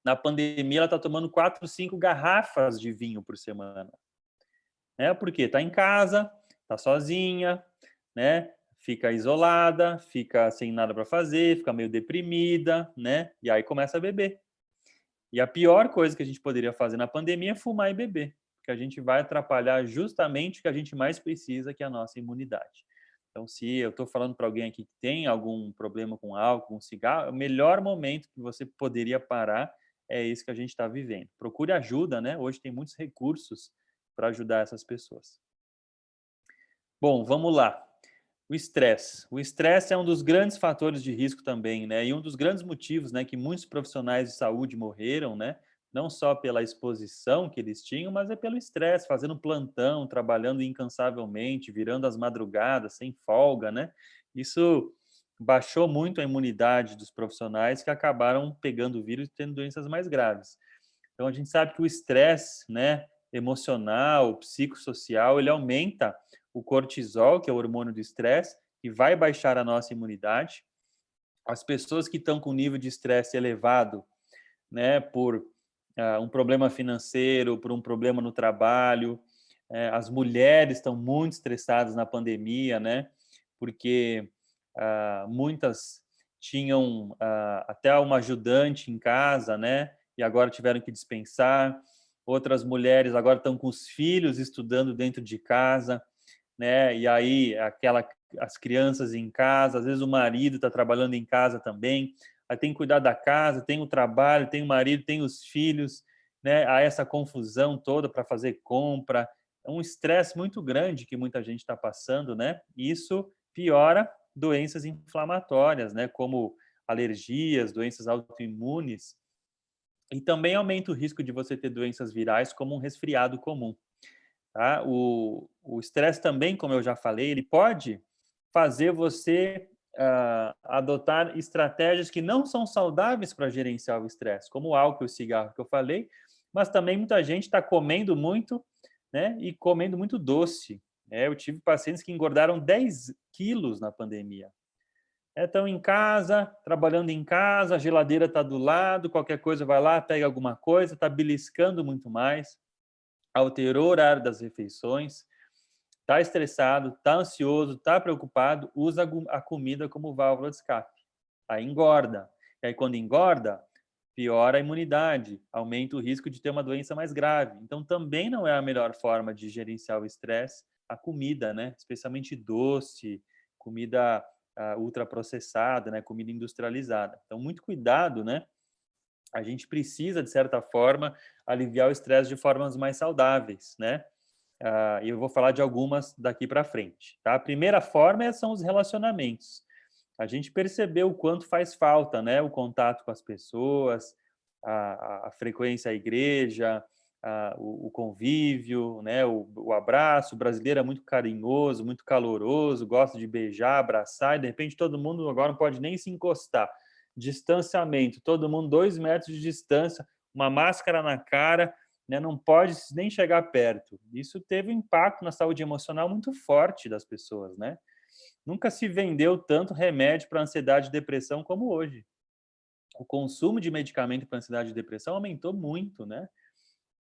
Na pandemia, ela está tomando 4, 5 garrafas de vinho por semana. Né? Porque está em casa, está sozinha, né? Fica isolada, fica sem nada para fazer, fica meio deprimida, né? E aí começa a beber. E a pior coisa que a gente poderia fazer na pandemia é fumar e beber, porque a gente vai atrapalhar justamente o que a gente mais precisa, que é a nossa imunidade. Então, se eu estou falando para alguém aqui que tem algum problema com álcool, com cigarro, o melhor momento que você poderia parar é esse que a gente está vivendo. Procure ajuda, né? Hoje tem muitos recursos para ajudar essas pessoas. Bom, vamos lá. O estresse. O estresse é um dos grandes fatores de risco também, né? E um dos grandes motivos, né, que muitos profissionais de saúde morreram, né? Não só pela exposição que eles tinham, mas é pelo estresse, fazendo plantão, trabalhando incansavelmente, virando as madrugadas, sem folga, né? Isso baixou muito a imunidade dos profissionais que acabaram pegando o vírus e tendo doenças mais graves. Então, a gente sabe que o estresse, né, emocional, psicossocial, ele aumenta o cortisol, que é o hormônio do estresse, e vai baixar a nossa imunidade. As pessoas que estão com nível de estresse elevado, né, por um problema financeiro, por um problema no trabalho, as mulheres estão muito estressadas na pandemia, né, porque muitas tinham até uma ajudante em casa, né, e agora tiveram que dispensar. Outras mulheres agora estão com os filhos estudando dentro de casa, né? E aí as crianças em casa, às vezes o marido está trabalhando em casa também, aí tem que cuidar da casa, tem o trabalho, tem o marido, tem os filhos, né? Há essa confusão toda para fazer compra, é um estresse muito grande que muita gente está passando, né? E isso piora doenças inflamatórias, né? Como alergias, doenças autoimunes, e também aumenta o risco de você ter doenças virais, como um resfriado comum. Tá? O estresse também, como eu já falei, ele pode fazer você adotar estratégias que não são saudáveis para gerenciar o estresse, como o álcool e o cigarro que eu falei, mas também muita gente está comendo muito, né, e comendo muito doce. Eu tive pacientes que engordaram 10 quilos na pandemia. Estão em casa, trabalhando em casa, a geladeira está do lado, qualquer coisa vai lá, pega alguma coisa, está beliscando muito mais, alterou o horário das refeições, está estressado, está ansioso, está preocupado, usa a comida como válvula de escape. Aí engorda. E aí quando engorda, piora a imunidade, aumenta o risco de ter uma doença mais grave. Então também não é a melhor forma de gerenciar o estresse a comida, né? Especialmente doce, comida ultraprocessada, né? Comida industrializada. Então muito cuidado, né? A gente precisa, de certa forma, aliviar o estresse de formas mais saudáveis, né? E eu vou falar de algumas daqui para frente. Tá? A primeira forma são os relacionamentos. A gente percebeu o quanto faz falta, né? O contato com as pessoas, a frequência à igreja, o convívio, né? O abraço. O brasileiro é muito carinhoso, muito caloroso, gosta de beijar, abraçar, e de repente todo mundo agora não pode nem se encostar. Distanciamento, todo mundo 2 metros de distância, uma máscara na cara, né, não pode nem chegar perto. Isso teve um impacto na saúde emocional muito forte das pessoas, né? Nunca se vendeu tanto remédio para ansiedade e depressão como hoje. O consumo de medicamento para ansiedade e depressão aumentou muito, né?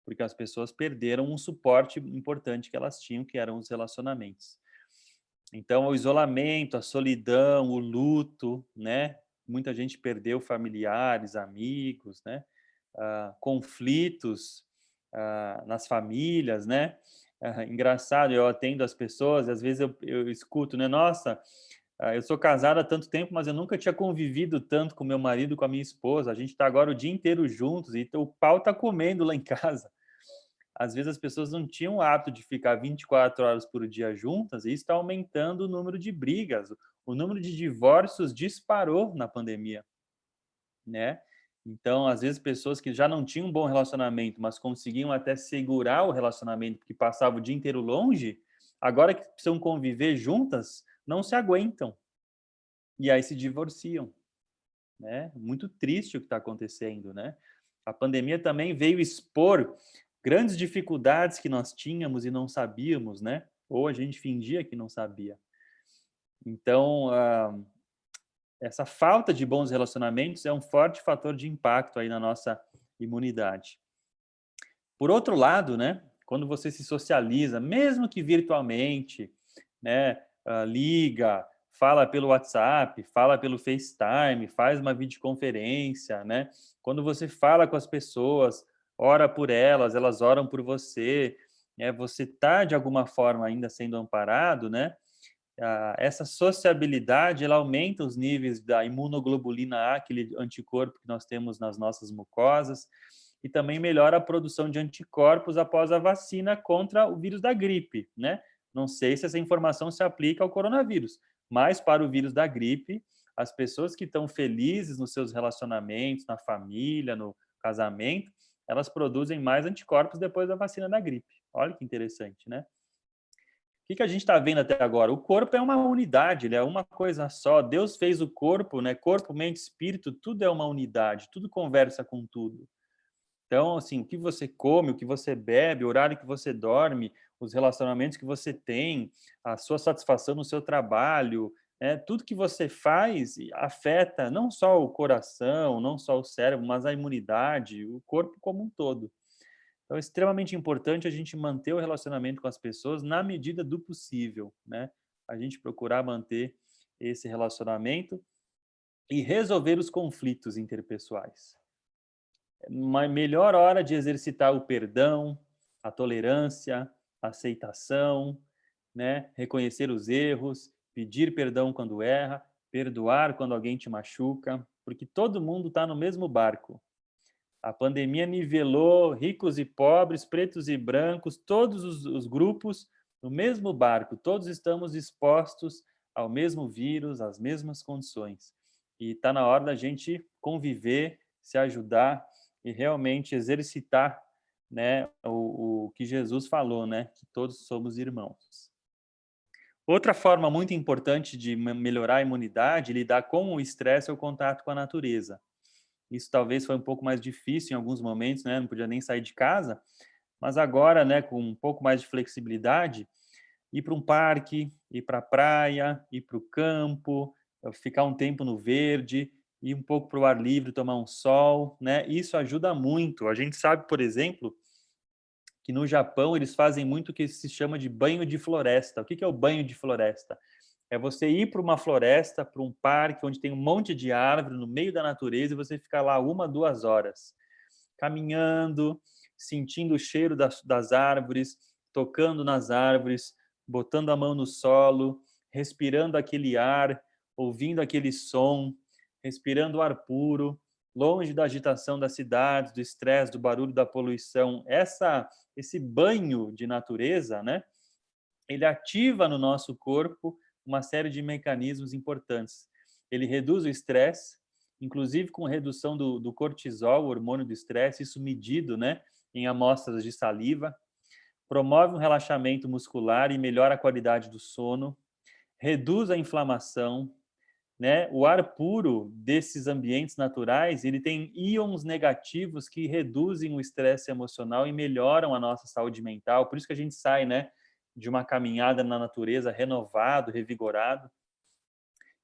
Porque as pessoas perderam um suporte importante que elas tinham, que eram os relacionamentos. Então, o isolamento, a solidão, o luto, né? Muita gente perdeu familiares, amigos, né? Conflitos nas famílias, né? Engraçado, eu atendo as pessoas, às vezes eu escuto, né? Nossa, eu sou casada há tanto tempo, mas eu nunca tinha convivido tanto com meu marido, com a minha esposa. A gente está agora o dia inteiro juntos e o pau está comendo lá em casa. Às vezes as pessoas não tinham o hábito de ficar 24 horas por dia juntas, e isso está aumentando o número de brigas. O número de divórcios disparou na pandemia, né? Então, às vezes, pessoas que já não tinham um bom relacionamento, mas conseguiam até segurar o relacionamento, porque passavam o dia inteiro longe, agora que precisam conviver juntas, não se aguentam. E aí se divorciam, né? Muito triste o que está acontecendo, né? A pandemia também veio expor grandes dificuldades que nós tínhamos e não sabíamos, né? Ou a gente fingia que não sabia. Então, essa falta de bons relacionamentos é um forte fator de impacto aí na nossa imunidade. Por outro lado, né, quando você se socializa, mesmo que virtualmente, né, liga, fala pelo WhatsApp, fala pelo FaceTime, faz uma videoconferência, né? Quando você fala com as pessoas, ora por elas, elas oram por você, né? Você está de alguma forma ainda sendo amparado, né? Essa sociabilidade, ela aumenta os níveis da imunoglobulina A, aquele anticorpo que nós temos nas nossas mucosas, e também melhora a produção de anticorpos após a vacina contra o vírus da gripe, né? Não sei se essa informação se aplica ao coronavírus, mas para o vírus da gripe, as pessoas que estão felizes nos seus relacionamentos, na família, no casamento, elas produzem mais anticorpos depois da vacina da gripe. Olha que interessante, né? O que a gente está vendo até agora? O corpo é uma unidade, ele é uma coisa só. Deus fez o corpo, né? Corpo, mente, espírito, tudo é uma unidade, tudo conversa com tudo. Então, assim, o que você come, o que você bebe, o horário que você dorme, os relacionamentos que você tem, a sua satisfação no seu trabalho, né? Tudo que você faz afeta não só o coração, não só o cérebro, mas a imunidade, o corpo como um todo. Então, é extremamente importante a gente manter o relacionamento com as pessoas na medida do possível, né? A gente procurar manter esse relacionamento e resolver os conflitos interpessoais. Uma melhor hora de exercitar o perdão, a tolerância, a aceitação, né? Reconhecer os erros, pedir perdão quando erra, perdoar quando alguém te machuca, porque todo mundo está no mesmo barco. A pandemia nivelou ricos e pobres, pretos e brancos, todos os grupos no mesmo barco. Todos estamos expostos ao mesmo vírus, às mesmas condições. E está na hora da gente conviver, se ajudar e realmente exercitar, né, o que Jesus falou, né, que todos somos irmãos. Outra forma muito importante de melhorar a imunidade, lidar com o estresse, é o contato com a natureza. Isso talvez foi um pouco mais difícil em alguns momentos, né? Não podia nem sair de casa, mas agora, né, com um pouco mais de flexibilidade, ir para um parque, ir para a praia, ir para o campo, ficar um tempo no verde, ir um pouco para o ar livre, tomar um sol, né? Isso ajuda muito. A gente sabe, por exemplo, que no Japão eles fazem muito o que se chama de banho de floresta. O que é o banho de floresta? É você ir para uma floresta, para um parque onde tem um monte de árvore no meio da natureza e você ficar lá 1, 2 horas, caminhando, sentindo o cheiro das árvores, tocando nas árvores, botando a mão no solo, respirando aquele ar, ouvindo aquele som, respirando o ar puro, longe da agitação das cidades, do estresse, do barulho, da poluição. Esse banho de natureza, né? Ele ativa no nosso corpo uma série de mecanismos importantes. Ele reduz o estresse, inclusive com redução do cortisol, o hormônio do estresse, isso medido, né, em amostras de saliva, promove um relaxamento muscular e melhora a qualidade do sono, reduz a inflamação, né? O ar puro desses ambientes naturais, ele tem íons negativos que reduzem o estresse emocional e melhoram a nossa saúde mental. Por isso que a gente sai, né, de uma caminhada na natureza renovado, revigorado.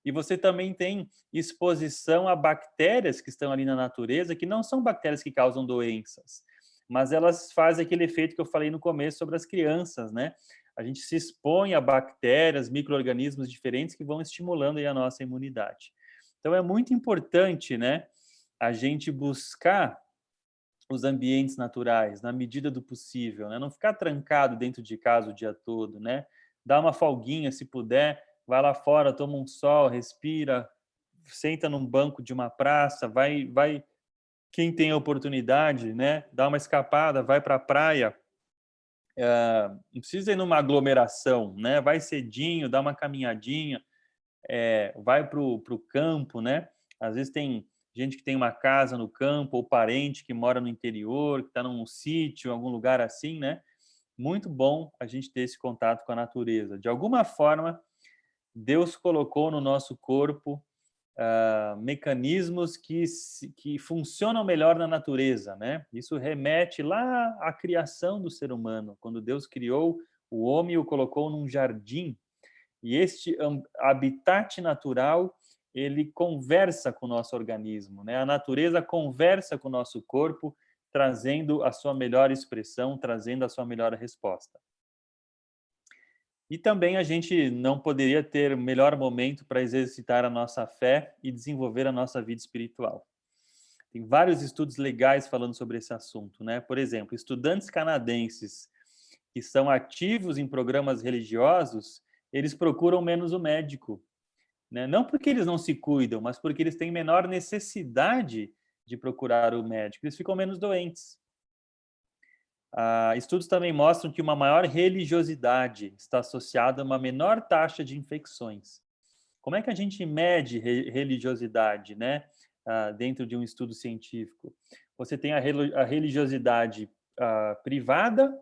E você também tem exposição a bactérias que estão ali na natureza, que não são bactérias que causam doenças, mas elas fazem aquele efeito que eu falei no começo sobre as crianças, né? A gente se expõe a bactérias, micro-organismos diferentes que vão estimulando aí a nossa imunidade. Então é muito importante, né, a gente buscar os ambientes naturais na medida do possível, né? Não ficar trancado dentro de casa o dia todo, né? Dá uma folguinha se puder, vai lá fora, toma um sol, respira, senta num banco de uma praça, vai quem tem a oportunidade, né? Dá uma escapada, vai para a praia. Não precisa ir numa aglomeração, né? Vai cedinho, dá uma caminhadinha, vai para o campo, né? Às vezes tem gente que tem uma casa no campo, ou parente que mora no interior, que está num sítio, em algum lugar assim, né? Muito bom a gente ter esse contato com a natureza. De alguma forma, Deus colocou no nosso corpo mecanismos que funcionam melhor na natureza, né? Isso remete lá à criação do ser humano, quando Deus criou o homem e o colocou num jardim. E este habitat natural, ele conversa com o nosso organismo, né? A natureza conversa com o nosso corpo, trazendo a sua melhor expressão, trazendo a sua melhor resposta. E também a gente não poderia ter melhor momento para exercitar a nossa fé e desenvolver a nossa vida espiritual. Tem vários estudos legais falando sobre esse assunto, né? Por exemplo, estudantes canadenses que são ativos em programas religiosos, eles procuram menos o médico, né? Não porque eles não se cuidam, mas porque eles têm menor necessidade de procurar o médico, eles ficam menos doentes. Estudos também mostram que uma maior religiosidade está associada a uma menor taxa de infecções. Como é que a gente mede religiosidade, né? Dentro de um estudo científico? Você tem a religiosidade privada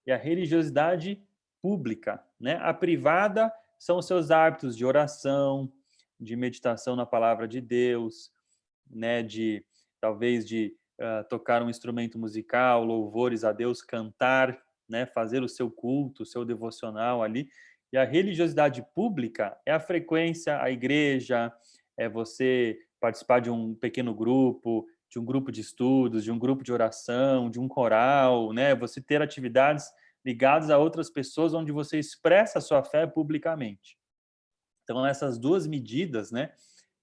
e a religiosidade pública, né? A privada são os seus hábitos de oração, de meditação na palavra de Deus, né? Talvez de tocar um instrumento musical, louvores a Deus, cantar, né? Fazer o seu culto, o seu devocional ali. E a religiosidade pública é a frequência à igreja, é você participar de um pequeno grupo, de um grupo de estudos, de um grupo de oração, de um coral, né? Você ter atividades ligadas a outras pessoas onde você expressa a sua fé publicamente. Então, essas duas medidas, né,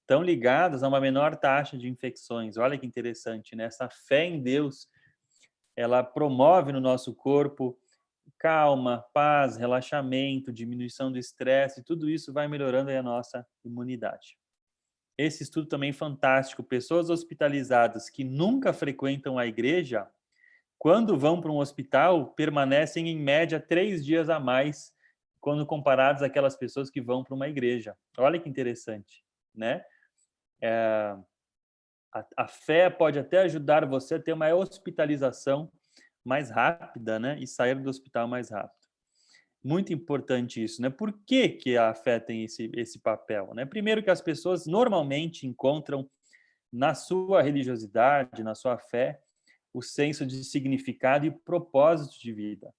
estão ligadas a uma menor taxa de infecções. Olha que interessante, né? Essa fé em Deus, ela promove no nosso corpo calma, paz, relaxamento, diminuição do estresse, tudo isso vai melhorando aí a nossa imunidade. Esse estudo também é fantástico. Pessoas hospitalizadas que nunca frequentam a igreja, quando vão para um hospital, permanecem em média 3 dias a mais quando comparados àquelas pessoas que vão para uma igreja. Olha que interessante, né? A fé pode até ajudar você a ter uma hospitalização mais rápida, né? E sair do hospital mais rápido. Muito importante isso, né? Por que que a fé tem esse papel, né? Primeiro que as pessoas normalmente encontram na sua religiosidade, na sua fé, o senso de significado e propósito de vida.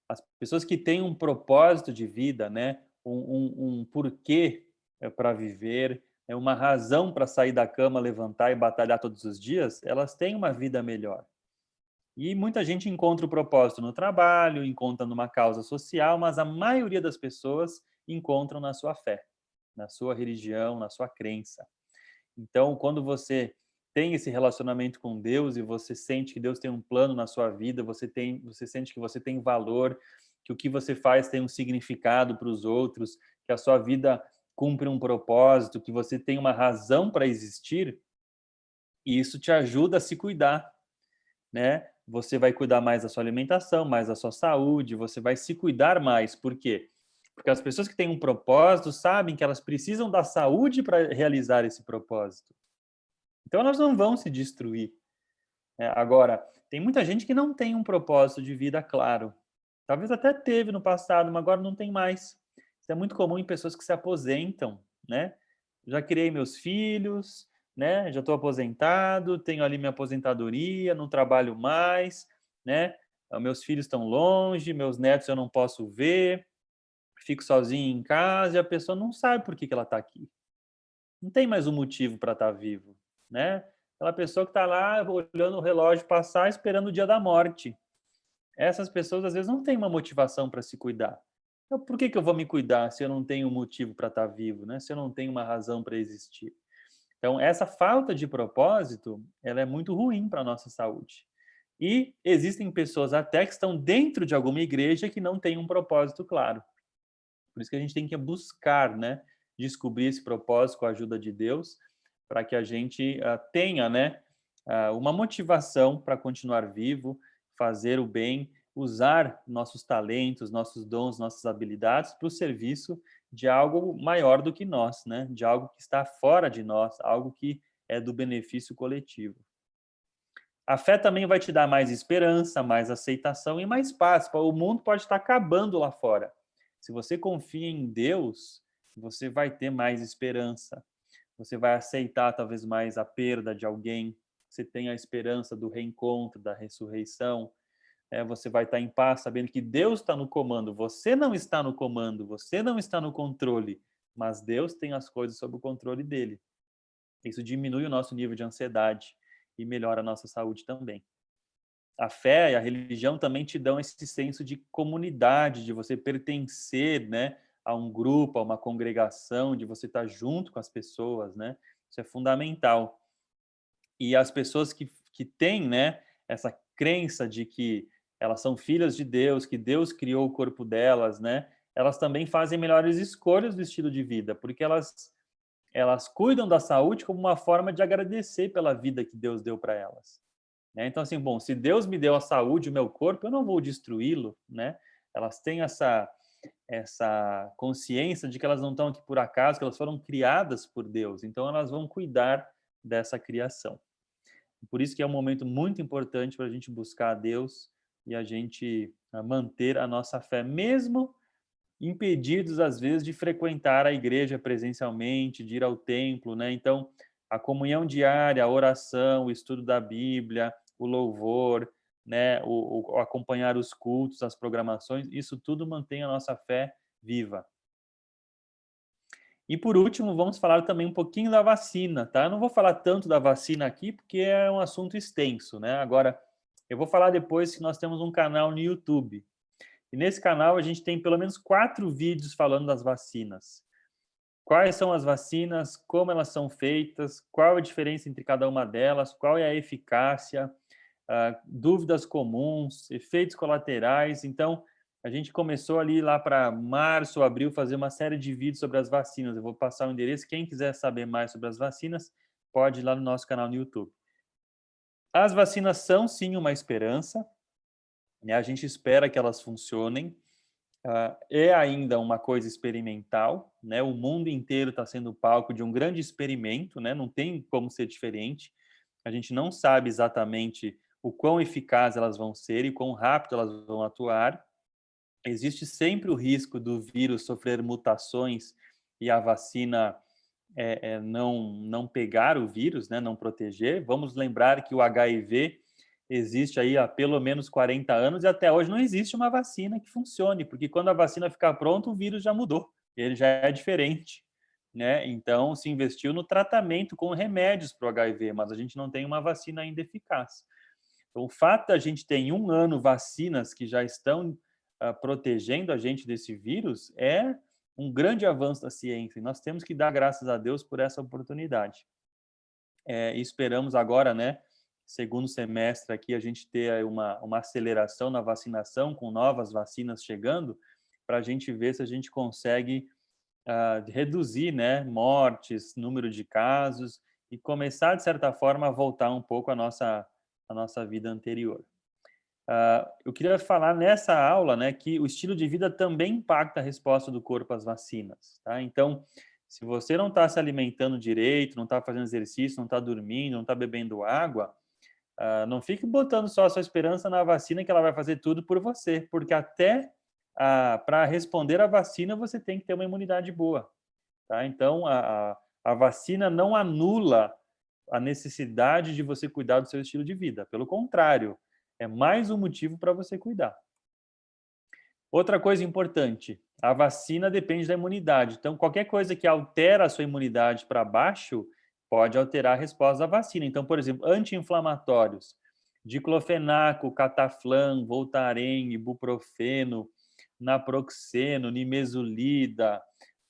As pessoas que têm um propósito de vida, né? Um porquê para viver, uma razão para sair da cama, levantar e batalhar todos os dias, elas têm uma vida melhor. E muita gente encontra o propósito no trabalho, encontra numa causa social, mas a maioria das pessoas encontram na sua fé, na sua religião, na sua crença. Então, quando você tem esse relacionamento com Deus e você sente que Deus tem um plano na sua vida, você sente que você tem valor, que o que você faz tem um significado para os outros, que a sua vida cumpre um propósito, que você tem uma razão para existir, e isso te ajuda a se cuidar, né? Você vai cuidar mais da sua alimentação, mais da sua saúde, você vai se cuidar mais. Por quê? Porque as pessoas que têm um propósito sabem que elas precisam da saúde para realizar esse propósito. Então elas não vão se destruir. Agora, tem muita gente que não tem um propósito de vida claro. Talvez até teve no passado, mas agora não tem mais. Isso é muito comum em pessoas que se aposentam, né? Já criei meus filhos, né? Já estou aposentado, tenho ali minha aposentadoria, não trabalho mais, né? Meus filhos estão longe, meus netos eu não posso ver, fico sozinho em casa e a pessoa não sabe por que que ela está aqui. Não tem mais um motivo para estar vivo, né? Aquela pessoa que está lá olhando o relógio passar, esperando o dia da morte. Essas pessoas às vezes não têm uma motivação para se cuidar. Então, por que que eu vou me cuidar se eu não tenho um motivo para estar vivo, né? Se eu não tenho uma razão para existir? Então, essa falta de propósito, ela é muito ruim para a nossa saúde. E existem pessoas até que estão dentro de alguma igreja que não têm um propósito claro. Por isso que a gente tem que buscar, né, descobrir esse propósito com a ajuda de Deus, para que a gente tenha, né, uma motivação para continuar vivo, fazer o bem, usar nossos talentos, nossos dons, nossas habilidades para o serviço de algo maior do que nós, né? De algo que está fora de nós, algo que é do benefício coletivo. A fé também vai te dar mais esperança, mais aceitação e mais paz. O mundo pode estar acabando lá fora. Se você confia em Deus, você vai ter mais esperança. Você vai aceitar talvez mais a perda de alguém. Você tem a esperança do reencontro, da ressurreição. Você vai estar em paz sabendo que Deus está no comando. Você não está no comando, você não está no controle, mas Deus tem as coisas sob o controle dele. Isso diminui o nosso nível de ansiedade e melhora a nossa saúde também. A fé e a religião também te dão esse senso de comunidade, de você pertencer, né, a um grupo, a uma congregação, de você estar junto com as pessoas, né? Isso é fundamental. E as pessoas que têm, né, essa crença de que elas são filhas de Deus, que Deus criou o corpo delas, né? Elas também fazem melhores escolhas do estilo de vida, porque elas cuidam da saúde como uma forma de agradecer pela vida que Deus deu para elas. Né? Então, assim, bom, se Deus me deu a saúde, o meu corpo, eu não vou destruí-lo, né? Elas têm essa consciência de que elas não estão aqui por acaso, que elas foram criadas por Deus. Então, elas vão cuidar dessa criação. Por isso que é um momento muito importante para a gente buscar a Deus e a gente manter a nossa fé, mesmo impedidos, às vezes, de frequentar a igreja presencialmente, de ir ao templo, né? Então, a comunhão diária, a oração, o estudo da Bíblia, o louvor, né? O acompanhar os cultos, as programações, isso tudo mantém a nossa fé viva. E por último, vamos falar também um pouquinho da vacina, tá? Eu não vou falar tanto da vacina aqui, porque é um assunto extenso, né? Agora, eu vou falar depois que nós temos um canal no YouTube. E nesse canal a gente tem pelo menos 4 vídeos falando das vacinas. Quais são as vacinas, como elas são feitas, qual a diferença entre cada uma delas, qual é a eficácia, dúvidas comuns, efeitos colaterais. Então, a gente começou ali lá para março, abril, fazer uma série de vídeos sobre as vacinas. Eu vou passar o endereço. Quem quiser saber mais sobre as vacinas, pode ir lá no nosso canal no YouTube. As vacinas são, sim, uma esperança. Né? A gente espera que elas funcionem. É ainda uma coisa experimental, né? O mundo inteiro está sendo palco de um grande experimento, né? Não tem como ser diferente. A gente não sabe exatamente o quão eficaz elas vão ser e quão rápido elas vão atuar. existe sempre o risco do vírus sofrer mutações e a vacina não pegar o vírus, né, não proteger. Vamos lembrar que o HIV existe aí há pelo menos 40 anos e até hoje não existe uma vacina que funcione, porque quando a vacina ficar pronta, o vírus já mudou, ele já é diferente, né? Então, se investiu no tratamento com remédios para o HIV, mas a gente não tem uma vacina ainda eficaz. Então, o fato da gente ter em 1 ano vacinas que já estão protegendo a gente desse vírus é um grande avanço da ciência e nós temos que dar graças a Deus por essa oportunidade. E esperamos agora, né, segundo semestre aqui, a gente ter uma aceleração na vacinação, com novas vacinas chegando, para a gente ver se a gente consegue reduzir, né, mortes, número de casos e começar, de certa forma, a voltar um pouco à nossa vida anterior. Eu queria falar nessa aula, né, que o estilo de vida também impacta a resposta do corpo às vacinas, tá? Então, se você não está se alimentando direito, não está fazendo exercício, não está dormindo, não está bebendo água, não fique botando só a sua esperança na vacina que ela vai fazer tudo por você, porque até para responder à vacina você tem que ter uma imunidade boa, tá? Então, a vacina não anula a necessidade de você cuidar do seu estilo de vida. Pelo contrário, é mais um motivo para você cuidar. Outra coisa importante, a vacina depende da imunidade. Então, qualquer coisa que altera a sua imunidade para baixo pode alterar a resposta da vacina. Então, por exemplo, anti-inflamatórios, diclofenaco, cataflam, Voltaren, ibuprofeno, naproxeno, nimesulida,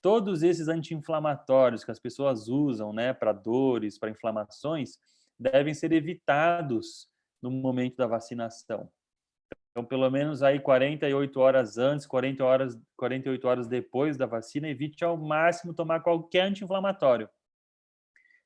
todos esses anti-inflamatórios que as pessoas usam, né, para dores, para inflamações, devem ser evitados no momento da vacinação. Então, pelo menos aí 48 horas antes, 48 horas depois da vacina, evite ao máximo tomar qualquer anti-inflamatório.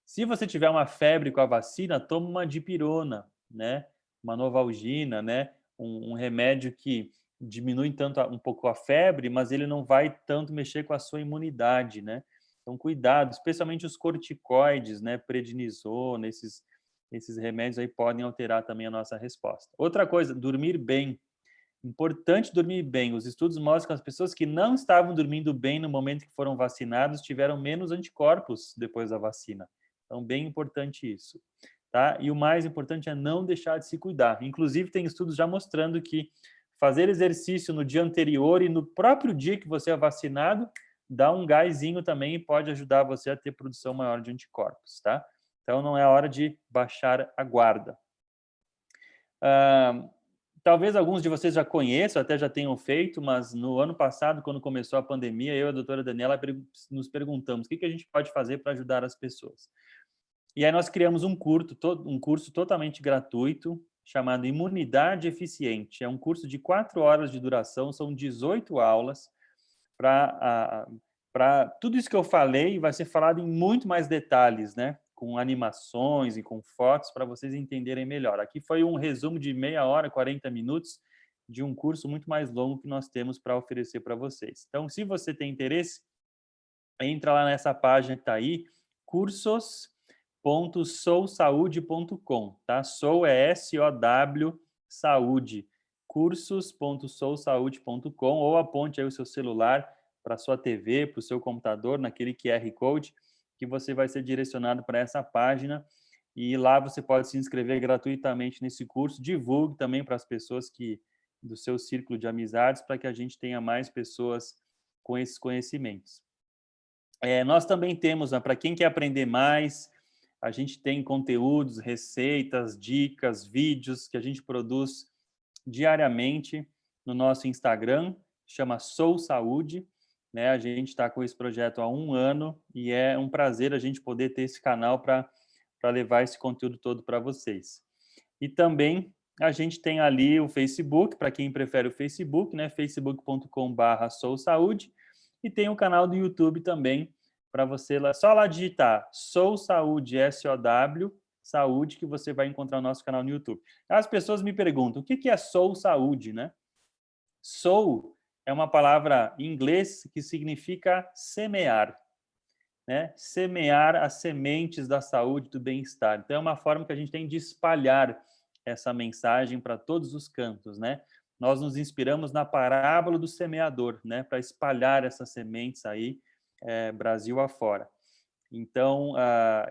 Se você tiver uma febre com a vacina, toma uma dipirona, né? Uma novalgina, né? Um remédio que diminui um pouco a febre, mas ele não vai tanto mexer com a sua imunidade, né? Então, cuidado, especialmente os corticoides, né? Prednisona, esses remédios aí podem alterar também a nossa resposta. Outra coisa, dormir bem. Importante dormir bem. Os estudos mostram que as pessoas que não estavam dormindo bem no momento que foram vacinados tiveram menos anticorpos depois da vacina. Então, bem importante isso, tá? E o mais importante é não deixar de se cuidar. Inclusive, tem estudos já mostrando que fazer exercício no dia anterior e no próprio dia que você é vacinado dá um gásinho também e pode ajudar você a ter produção maior de anticorpos, tá? Então, não é hora de baixar a guarda. Talvez alguns de vocês já conheçam, até já tenham feito, mas no ano passado, quando começou a pandemia, eu e a doutora Daniela nos perguntamos o que a gente pode fazer para ajudar as pessoas. E aí nós criamos um curso totalmente gratuito, chamado Imunidade Eficiente. É um curso de 4 horas de duração, são 18 aulas para tudo isso que eu falei, vai ser falado em muito mais detalhes, né? Com animações e com fotos para vocês entenderem melhor. Aqui foi um resumo de meia hora, 40 minutos de um curso muito mais longo que nós temos para oferecer para vocês. Então, se você tem interesse, entra lá nessa página que está aí, cursos.sousaude.com, tá? Sou é S-O-W, saúde, cursos.sousaude.com, ou aponte aí o seu celular para a sua TV, para o seu computador, naquele QR Code, que você vai ser direcionado para essa página e lá você pode se inscrever gratuitamente nesse curso. Divulgue também para as pessoas do seu círculo de amizades, para que a gente tenha mais pessoas com esses conhecimentos. Nós também temos, né, para quem quer aprender mais, a gente tem conteúdos, receitas, dicas, vídeos que a gente produz diariamente no nosso Instagram, chama Sou Saúde, né? A gente está com esse projeto há 1 ano e é um prazer a gente poder ter esse canal para levar esse conteúdo todo para vocês. E também a gente tem ali o Facebook, para quem prefere o Facebook, né? facebook.com/sousaude, e tem o canal do YouTube também, para você só lá digitar Sou Saúde, S-O-W, Saúde, que você vai encontrar o nosso canal no YouTube. As pessoas me perguntam, o que é Sou Saúde, né? Sou é uma palavra em inglês que significa semear, né? Semear as sementes da saúde, do bem-estar. Então, é uma forma que a gente tem de espalhar essa mensagem para todos os cantos, né? nós nos inspiramos na parábola do semeador, né, para espalhar essas sementes aí, Brasil afora. Então,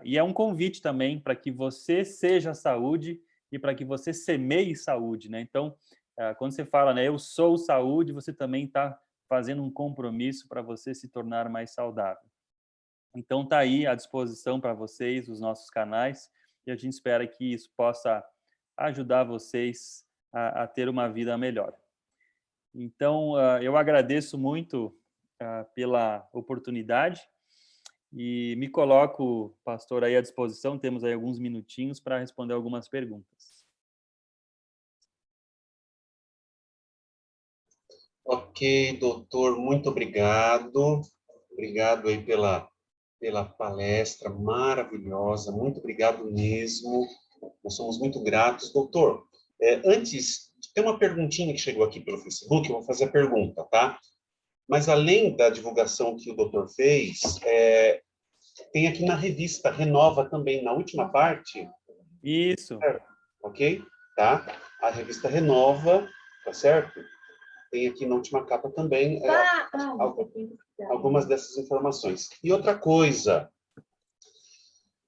e é um convite também para que você seja saúde e para que você semeie saúde, né? Então, quando você fala, né, eu sou saúde, você também está fazendo um compromisso para você se tornar mais saudável. Então, está aí à disposição para vocês os nossos canais e a gente espera que isso possa ajudar vocês a ter uma vida melhor. Então, eu agradeço muito pela oportunidade e me coloco, pastor, aí à disposição. Temos aí alguns minutinhos para responder algumas perguntas. Ok, doutor, muito obrigado. Obrigado aí pela palestra maravilhosa. Muito obrigado mesmo. Nós somos muito gratos. Doutor, antes, tem uma perguntinha que chegou aqui pelo Facebook, eu vou fazer a pergunta, tá? Mas além da divulgação que o doutor fez, tem aqui na revista Renova também, na última parte. Isso. Ok? Tá? A revista Renova, tá certo? Tem aqui na última capa também algumas dessas informações. E outra coisa,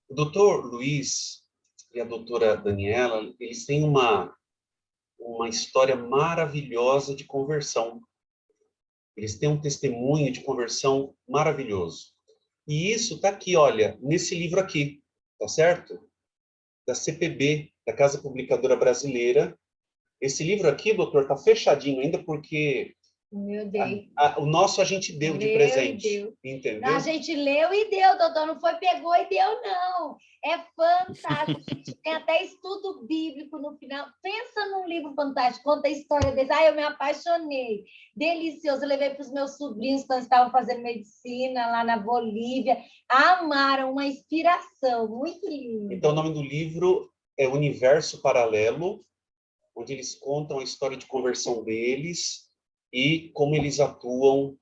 o doutor Luiz e a doutora Daniela, eles têm uma história maravilhosa de conversão. Eles têm um testemunho de conversão maravilhoso. E isso está aqui, olha, nesse livro aqui, tá certo? Da CPB, da Casa Publicadora Brasileira. Esse livro aqui, doutor, está fechadinho ainda porque Meu Deus. O nosso a gente deu de presente. Entendeu? Não, a gente leu e deu, doutor. Não foi pegou e deu, não. É fantástico. A gente tem até estudo bíblico no final. Pensa num livro fantástico. Conta a história desse. Eu me apaixonei. Delicioso. Eu levei para os meus sobrinhos quando estavam fazendo medicina lá na Bolívia. Amaram, uma inspiração. Muito lindo. Então, o nome do livro é Universo Paralelo, onde eles contam a história de conversão deles e como eles atuam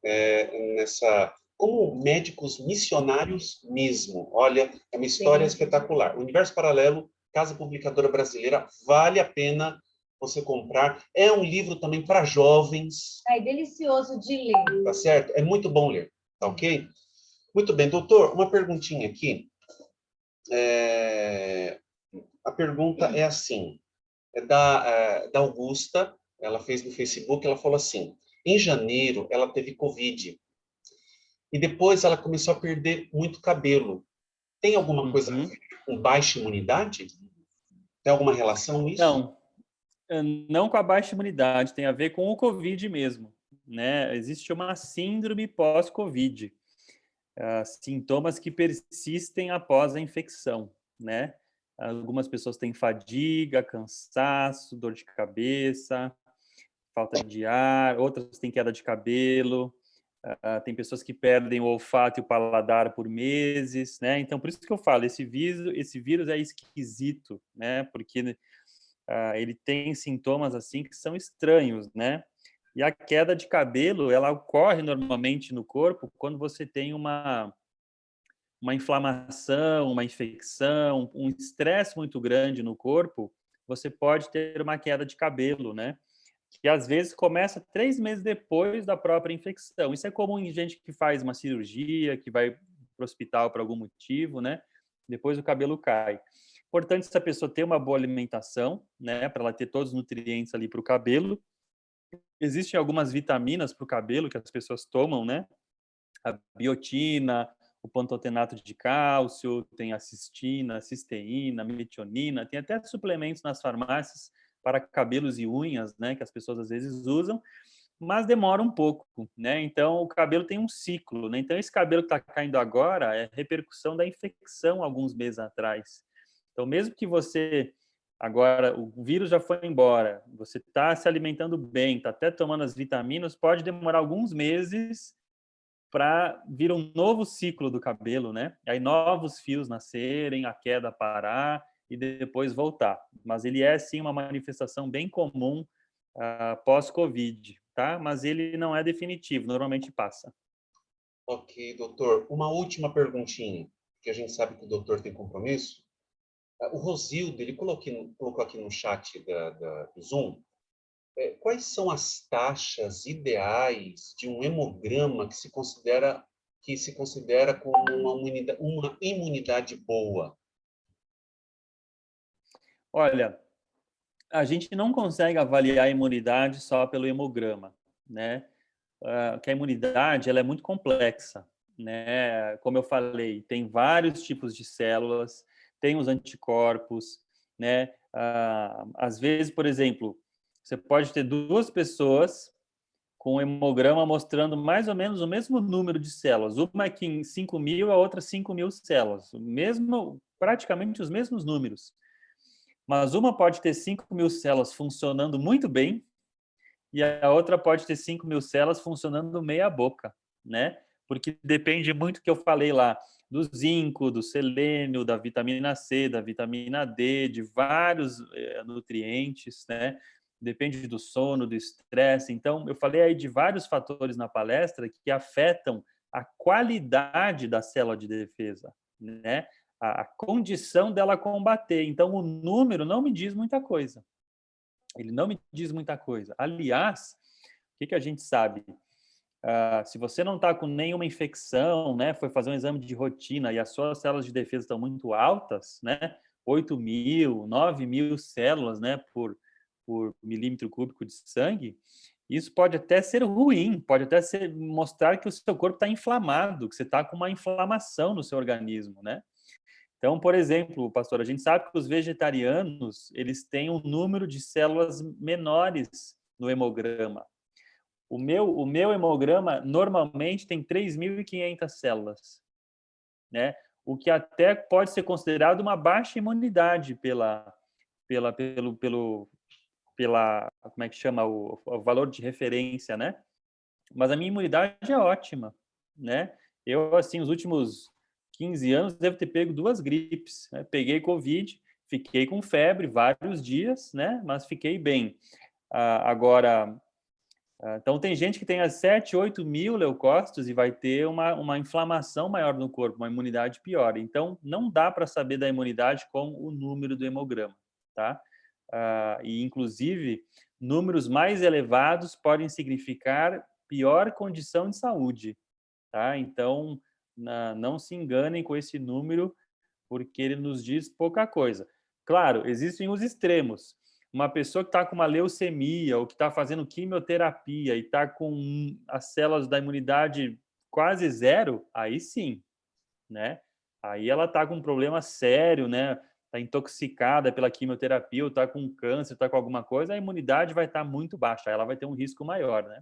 como médicos missionários mesmo. Olha, é uma história espetacular. Universo Paralelo, Casa Publicadora Brasileira, vale a pena você comprar. É um livro também para jovens. É delicioso de ler. Tá certo? É muito bom ler, tá ok? Muito bem, doutor, uma perguntinha aqui. A pergunta é assim, da Augusta, ela fez no Facebook, ela falou assim, em janeiro ela teve Covid, e depois ela começou a perder muito cabelo. Tem alguma coisa com baixa imunidade? Tem alguma relação isso? Não, não com a baixa imunidade, tem a ver com o Covid mesmo, né? Existe uma síndrome pós-Covid, sintomas que persistem após a infecção, né? Algumas pessoas têm fadiga, cansaço, dor de cabeça, falta de ar, outras têm queda de cabelo, tem pessoas que perdem o olfato e o paladar por meses, né? Então, por isso que eu falo, esse vírus é esquisito, né? Porque ele tem sintomas assim que são estranhos, né? E a queda de cabelo, ela ocorre normalmente no corpo quando você tem uma inflamação, uma infecção, um estresse muito grande no corpo, você pode ter uma queda de cabelo, né? Que às vezes começa 3 meses depois da própria infecção. Isso é comum em gente que faz uma cirurgia, que vai para o hospital por algum motivo, né? Depois o cabelo cai. Importante essa pessoa ter uma boa alimentação, né? Para ela ter todos os nutrientes ali para o cabelo. Existem algumas vitaminas para o cabelo que as pessoas tomam, né? A biotina, o pantotenato de cálcio, tem a cistina, a cisteína, a metionina, tem até suplementos nas farmácias para cabelos e unhas, né, que as pessoas às vezes usam, mas demora um pouco, né? Então o cabelo tem um ciclo, né? Então esse cabelo que está caindo agora é repercussão da infecção alguns meses atrás. Então mesmo que você agora o vírus já foi embora, você está se alimentando bem, está até tomando as vitaminas, pode demorar alguns meses para vir um novo ciclo do cabelo, né? Aí novos fios nascerem, a queda parar e depois voltar. Mas ele é, sim, uma manifestação bem comum pós-Covid, tá? Mas ele não é definitivo, normalmente passa. Ok, doutor. Uma última perguntinha, que a gente sabe que o doutor tem compromisso. O Rosildo, ele colocou aqui no chat do Zoom quais são as taxas ideais de um hemograma que se considera como uma imunidade boa? Olha, a gente não consegue avaliar a imunidade só pelo hemograma, né? Que a imunidade ela é muito complexa, né? Como eu falei, tem vários tipos de células, tem os anticorpos, né? Às vezes, por exemplo, você pode ter duas pessoas com um hemograma mostrando mais ou menos o mesmo número de células. Uma aqui em 5.000, a outra 5.000 células. Praticamente os mesmos números. Mas uma pode ter 5.000 células funcionando muito bem e a outra pode ter 5.000 células funcionando meia boca, né? Porque depende muito do que eu falei lá, do zinco, do selênio, da vitamina C, da vitamina D, de vários nutrientes, né? Depende do sono, do estresse. Então, eu falei aí de vários fatores na palestra que afetam a qualidade da célula de defesa, né? A condição dela combater. Então, o número não me diz muita coisa. Ele não me diz muita coisa. Aliás, o que a gente sabe? Se você não está com nenhuma infecção, né, foi fazer um exame de rotina e as suas células de defesa estão muito altas, né, 8.000, 9.000 células, né, por milímetro cúbico de sangue, isso pode até ser ruim, pode até mostrar que o seu corpo está inflamado, que você está com uma inflamação no seu organismo, né? Então, por exemplo, pastor, a gente sabe que os vegetarianos, eles têm um número de células menores no hemograma. O meu hemograma normalmente tem 3.500 células, né? O que até pode ser considerado uma baixa imunidade como é que chama, o valor de referência, né? Mas a minha imunidade é ótima, né? Eu, assim, os últimos 15 anos, devo ter pego 2 gripes, né? Peguei Covid, fiquei com febre vários dias, né? Mas fiquei bem. Agora, então tem gente que tem as 7, 8 mil leucócitos e vai ter uma inflamação maior no corpo, uma imunidade pior. Então, não dá para saber da imunidade com o número do hemograma, tá? E, inclusive, números mais elevados podem significar pior condição de saúde, tá? Então, não se enganem com esse número, porque ele nos diz pouca coisa. Claro, existem os extremos. Uma pessoa que está com uma leucemia ou que está fazendo quimioterapia e está com as células da imunidade quase zero, aí sim, né? Aí ela está com um problema sério, né? Está intoxicada pela quimioterapia, ou está com câncer, está com alguma coisa, a imunidade vai estar muito baixa, ela vai ter um risco maior, né?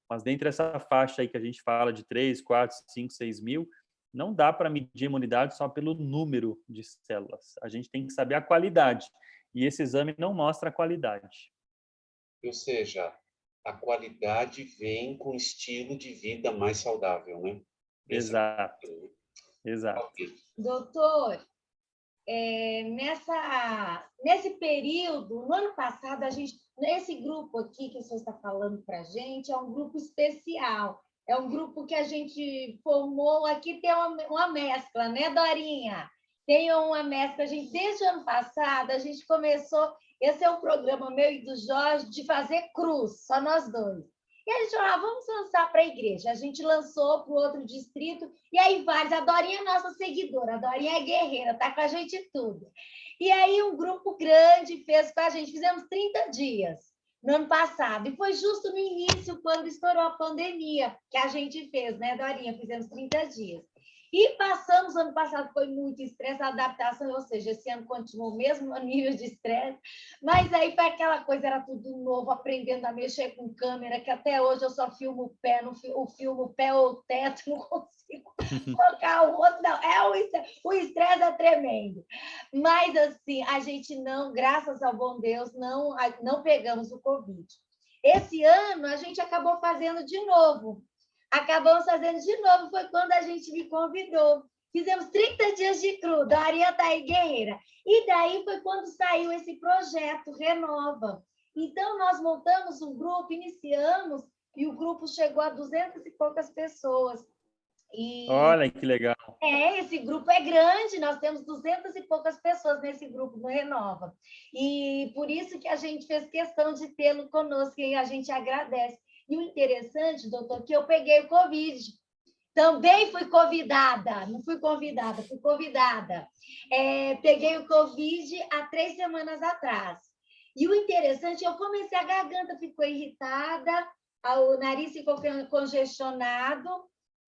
Mas dentro dessa faixa aí que a gente fala de 3, 4, 5, 6 mil, não dá para medir a imunidade só pelo número de células. A gente tem que saber a qualidade. E esse exame não mostra a qualidade. Ou seja, a qualidade vem com estilo de vida mais saudável, né? Exato, exato. Doutor, nesse período, no ano passado, esse grupo aqui que o senhor está falando para a gente é um grupo especial. É um grupo que a gente formou, aqui tem uma mescla, né, Dorinha? Tem uma mescla. Desde o ano passado, a gente começou, esse é um programa meu e do Jorge, de fazer cruz, só nós dois. E a gente falou, vamos lançar para a igreja. A gente lançou para o outro distrito, e aí vários. A Dorinha é nossa seguidora, a Dorinha é guerreira, está com a gente tudo. E aí um grupo grande fez com a gente, fizemos 30 dias no ano passado, e foi justo no início, quando estourou a pandemia, que a gente fez, né, Dorinha? Fizemos 30 dias. E passamos, ano passado foi muito estresse, adaptação, ou seja, esse ano continuou o mesmo nível de estresse, mas aí foi aquela coisa, era tudo novo, aprendendo a mexer com câmera, que até hoje eu só filmo o pé, filmo o pé ou o teto, não consigo colocar o rosto, não, o estresse é tremendo. Mas, assim, a gente não, graças ao bom Deus, não pegamos o Covid. Esse ano, a gente acabou fazendo de novo. Foi quando a gente me convidou. Fizemos 30 dias de cru, da Arinha tá aí guerreira. E daí foi quando saiu esse projeto Renova. Então, nós montamos um grupo, iniciamos, e o grupo chegou a 200 e poucas pessoas. E Olha que legal. esse grupo é grande, nós temos 200 e poucas pessoas nesse grupo no Renova. E por isso que a gente fez questão de tê-lo conosco e a gente agradece. E o interessante, doutor, que eu peguei o Covid. Também fui convidada, não fui convidada, fui convidada. Peguei o Covid há 3 semanas atrás. E o interessante, eu comecei, a garganta ficou irritada, o nariz ficou congestionado,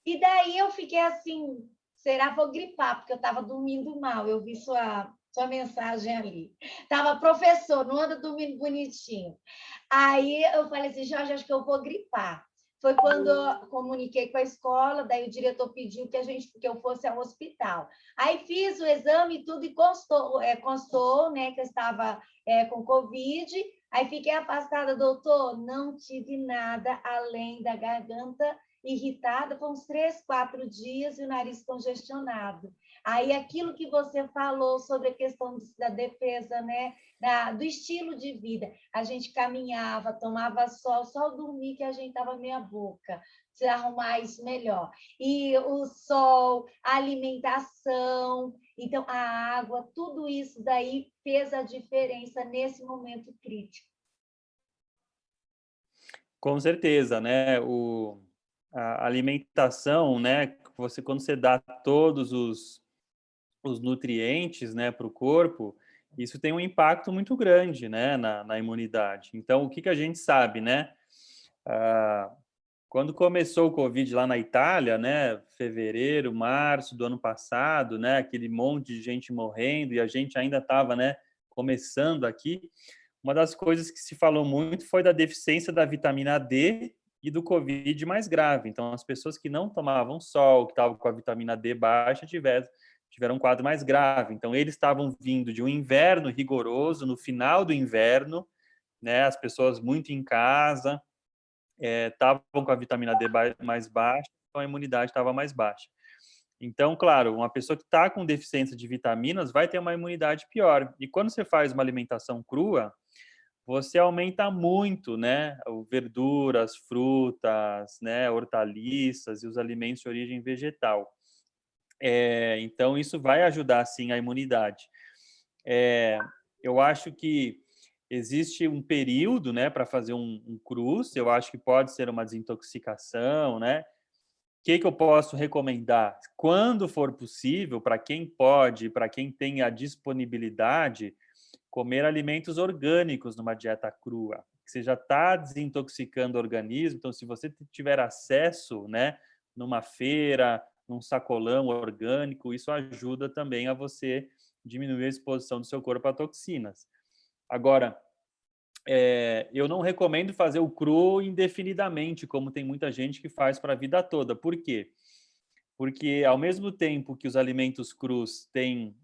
e daí eu fiquei assim, será que vou gripar? Porque eu estava dormindo mal, eu vi sua mensagem ali. Estava, professor, não anda dormindo bonitinho. Aí eu falei assim, Jorge, acho que eu vou gripar. Foi quando eu comuniquei com a escola, daí o diretor pediu que eu fosse ao hospital. Aí fiz o exame e tudo, e constou, né, que eu estava com Covid. Aí fiquei afastada, doutor, não tive nada além da garganta irritada, foi uns 3, 4 dias e o nariz congestionado. Aí aquilo que você falou sobre a questão da defesa, né, do estilo de vida, a gente caminhava, tomava sol, só dormir que a gente estava meia boca, se arrumar isso melhor. E o sol, a alimentação, então a água, tudo isso daí fez a diferença nesse momento crítico. Com certeza, né? A alimentação, né? Quando você dá todos os nutrientes, né, para o corpo, isso tem um impacto muito grande, né, na imunidade. Então, o que a gente sabe, né? Quando começou o Covid lá na Itália, né, fevereiro, março do ano passado, né, aquele monte de gente morrendo e a gente ainda estava, né, começando aqui. Uma das coisas que se falou muito foi da deficiência da vitamina D e do Covid mais grave. Então, as pessoas que não tomavam sol, que estavam com a vitamina D baixa, tiveram um quadro mais grave. Então, eles estavam vindo de um inverno rigoroso, no final do inverno, né, as pessoas muito em casa, estavam com a vitamina D mais baixa, então a imunidade estava mais baixa. Então, claro, uma pessoa que está com deficiência de vitaminas vai ter uma imunidade pior. E quando você faz uma alimentação crua, você aumenta muito, né, verduras, frutas, né, hortaliças e os alimentos de origem vegetal. Então, isso vai ajudar, sim, a imunidade. Eu acho que existe um período, né, para fazer um cruz. Eu acho que pode ser uma desintoxicação, né? O que eu posso recomendar? Quando for possível, para quem pode, para quem tem a disponibilidade, comer alimentos orgânicos numa dieta crua. Você já está desintoxicando o organismo, então se você tiver acesso, né, numa feira, num sacolão orgânico, isso ajuda também a você diminuir a exposição do seu corpo a toxinas. Agora, eu não recomendo fazer o cru indefinidamente, como tem muita gente que faz para a vida toda. Por quê? Porque ao mesmo tempo que os alimentos crus têm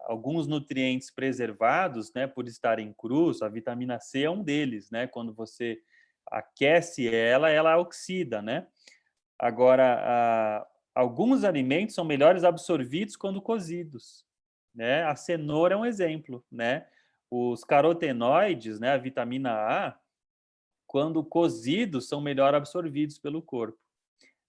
alguns nutrientes preservados, né, por estarem crus, a vitamina C é um deles, né? Quando você aquece ela oxida, né? Agora, alguns alimentos são melhores absorvidos quando cozidos, né? A cenoura é um exemplo, né? Os carotenoides, né, a vitamina A, quando cozidos, são melhor absorvidos pelo corpo,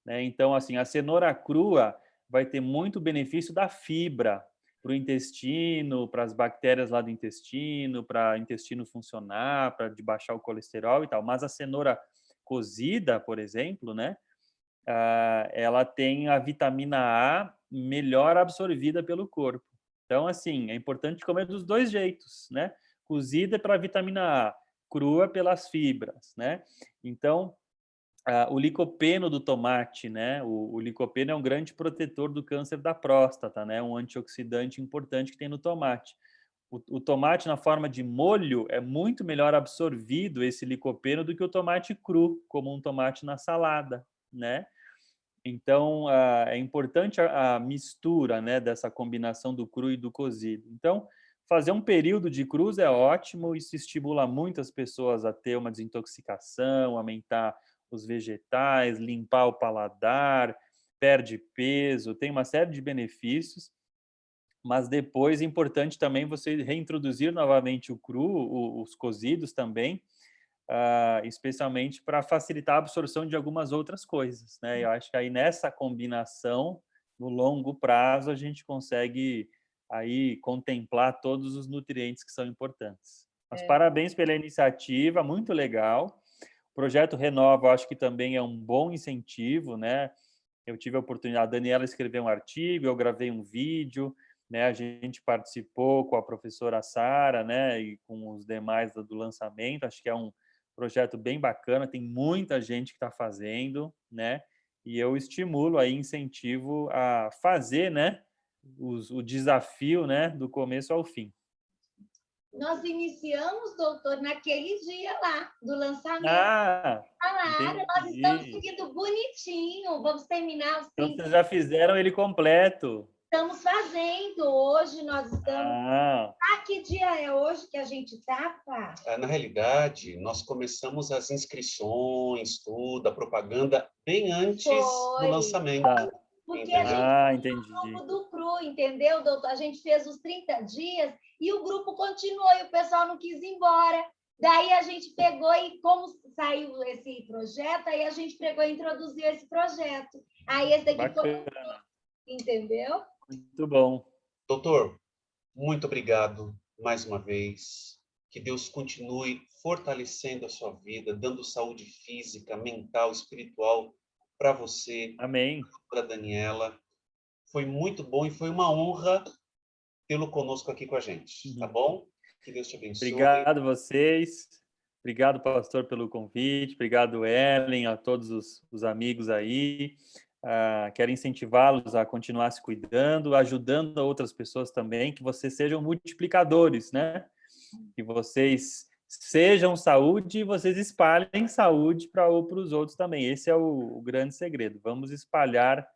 né? Então, assim, a cenoura crua vai ter muito benefício da fibra para o intestino, para as bactérias lá do intestino, para o intestino funcionar, para de baixar o colesterol e tal. Mas a cenoura cozida, por exemplo, né, ela tem a vitamina A melhor absorvida pelo corpo. Então, assim, é importante comer dos dois jeitos, né? Cozida para a vitamina A, crua pelas fibras, né? Então, o licopeno do tomate, né? O licopeno é um grande protetor do câncer da próstata, né? Um antioxidante importante que tem no tomate. O tomate na forma de molho é muito melhor absorvido esse licopeno do que o tomate cru, como um tomate na salada, né? Então, é importante a mistura, né, dessa combinação do cru e do cozido. Então, fazer um período de cruz é ótimo, isso estimula muitas pessoas a ter uma desintoxicação, aumentar os vegetais, limpar o paladar, perde peso, tem uma série de benefícios, mas depois é importante também você reintroduzir novamente o cru, os cozidos também, especialmente para facilitar a absorção de algumas outras coisas, né? Eu acho que aí nessa combinação, no longo prazo, a gente consegue aí contemplar todos os nutrientes que são importantes. Mas parabéns pela iniciativa, muito legal. O projeto Renova, eu acho que também é um bom incentivo, né? Eu tive a oportunidade, a Daniela escreveu um artigo, eu gravei um vídeo, né? A gente participou com a professora Sara, né? E com os demais do lançamento. Acho que é um projeto bem bacana, tem muita gente que está fazendo, né? E eu estimulo aí, incentivo a fazer, né? O desafio, né? Do começo ao fim. Nós iniciamos, doutor, naquele dia lá do lançamento. Entendi. Nós estamos seguindo bonitinho. Vamos terminar os 30. Então, vocês já fizeram ele completo. Estamos fazendo. Hoje nós estamos... que dia é hoje que a gente está, pá? Na realidade, nós começamos as inscrições, tudo, a propaganda, bem antes do lançamento. Porque a gente entendi. o grupo do CRU, entendeu, doutor? A gente fez os 30 dias e o grupo continuou e o pessoal não quis ir embora. Daí a gente pegou e, como saiu esse projeto, aí a gente pegou e introduziu esse projeto. Aí esse daqui foi... Entendeu? Muito bom. Doutor, muito obrigado mais uma vez. Que Deus continue fortalecendo a sua vida, dando saúde física, mental, espiritual para você. Amém. Para Daniela. Foi muito bom e foi uma honra tê-lo conosco aqui com a gente, tá bom? Que Deus te abençoe. Obrigado a vocês. Obrigado, pastor, pelo convite. Obrigado, Ellen, a todos os amigos aí. Quero incentivá-los a continuar se cuidando, ajudando outras pessoas também, que vocês sejam multiplicadores, né? Que vocês sejam saúde e vocês espalhem saúde para os outros também. Esse é o grande segredo. Vamos espalhar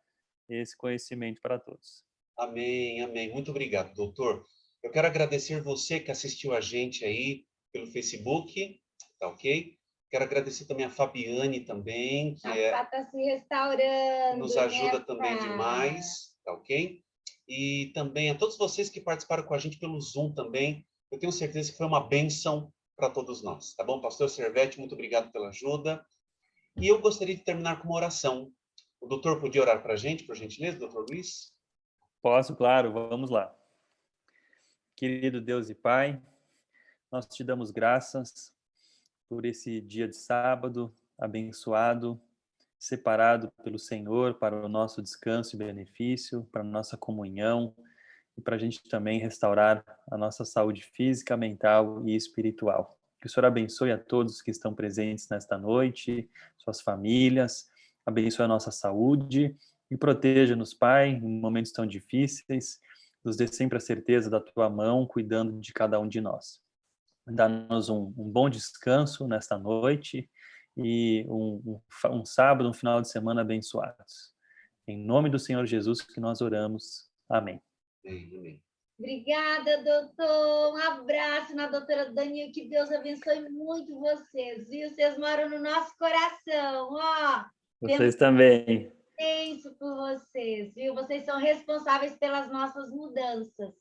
esse conhecimento para todos. Amém, amém. Muito obrigado, doutor. Eu quero agradecer você que assistiu a gente aí pelo Facebook, tá ok? Quero agradecer também a Fabiane também, que está se restaurando, nos ajuda também demais, tá ok? E também a todos vocês que participaram com a gente pelo Zoom também. Eu tenho certeza que foi uma bênção para todos nós, tá bom? Pastor Servete, muito obrigado pela ajuda. E eu gostaria de terminar com uma oração. O doutor podia orar para a gente, por gentileza, doutor Luiz? Posso, claro, vamos lá. Querido Deus e Pai, nós te damos graças por esse dia de sábado abençoado, separado pelo Senhor para o nosso descanso e benefício, para a nossa comunhão e para a gente também restaurar a nossa saúde física, mental e espiritual. Que o Senhor abençoe a todos que estão presentes nesta noite, suas famílias, abençoe a nossa saúde e proteja-nos, Pai, em momentos tão difíceis, nos dê sempre a certeza da Tua mão, cuidando de cada um de nós. Dá-nos um bom descanso nesta noite e um sábado, um final de semana abençoados. Em nome do Senhor Jesus que nós oramos. Amém. Amém. Obrigada, doutor. Um abraço na doutora Daniela. Que Deus abençoe muito vocês, viu? Vocês moram no nosso coração, ó. Vocês também. Penso por vocês, viu? Vocês são responsáveis pelas nossas mudanças.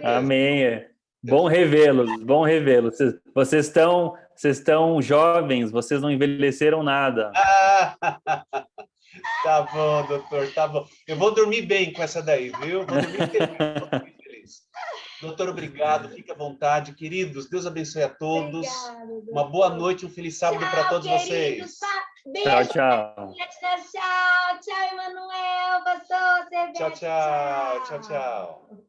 Amém. Bom revê-los, bom revê-los. Vocês estão jovens, vocês não envelheceram nada. Tá bom, doutor, tá bom. Eu vou dormir bem com essa daí, viu? Vou dormir feliz. Doutor, obrigado, fique à vontade. Queridos, Deus abençoe a todos. Obrigado, uma boa noite, um feliz sábado para todos vocês. Beijo. Tchau. Tchau, Emanuel, pastor. Tchau, tchau. Tchau, tchau.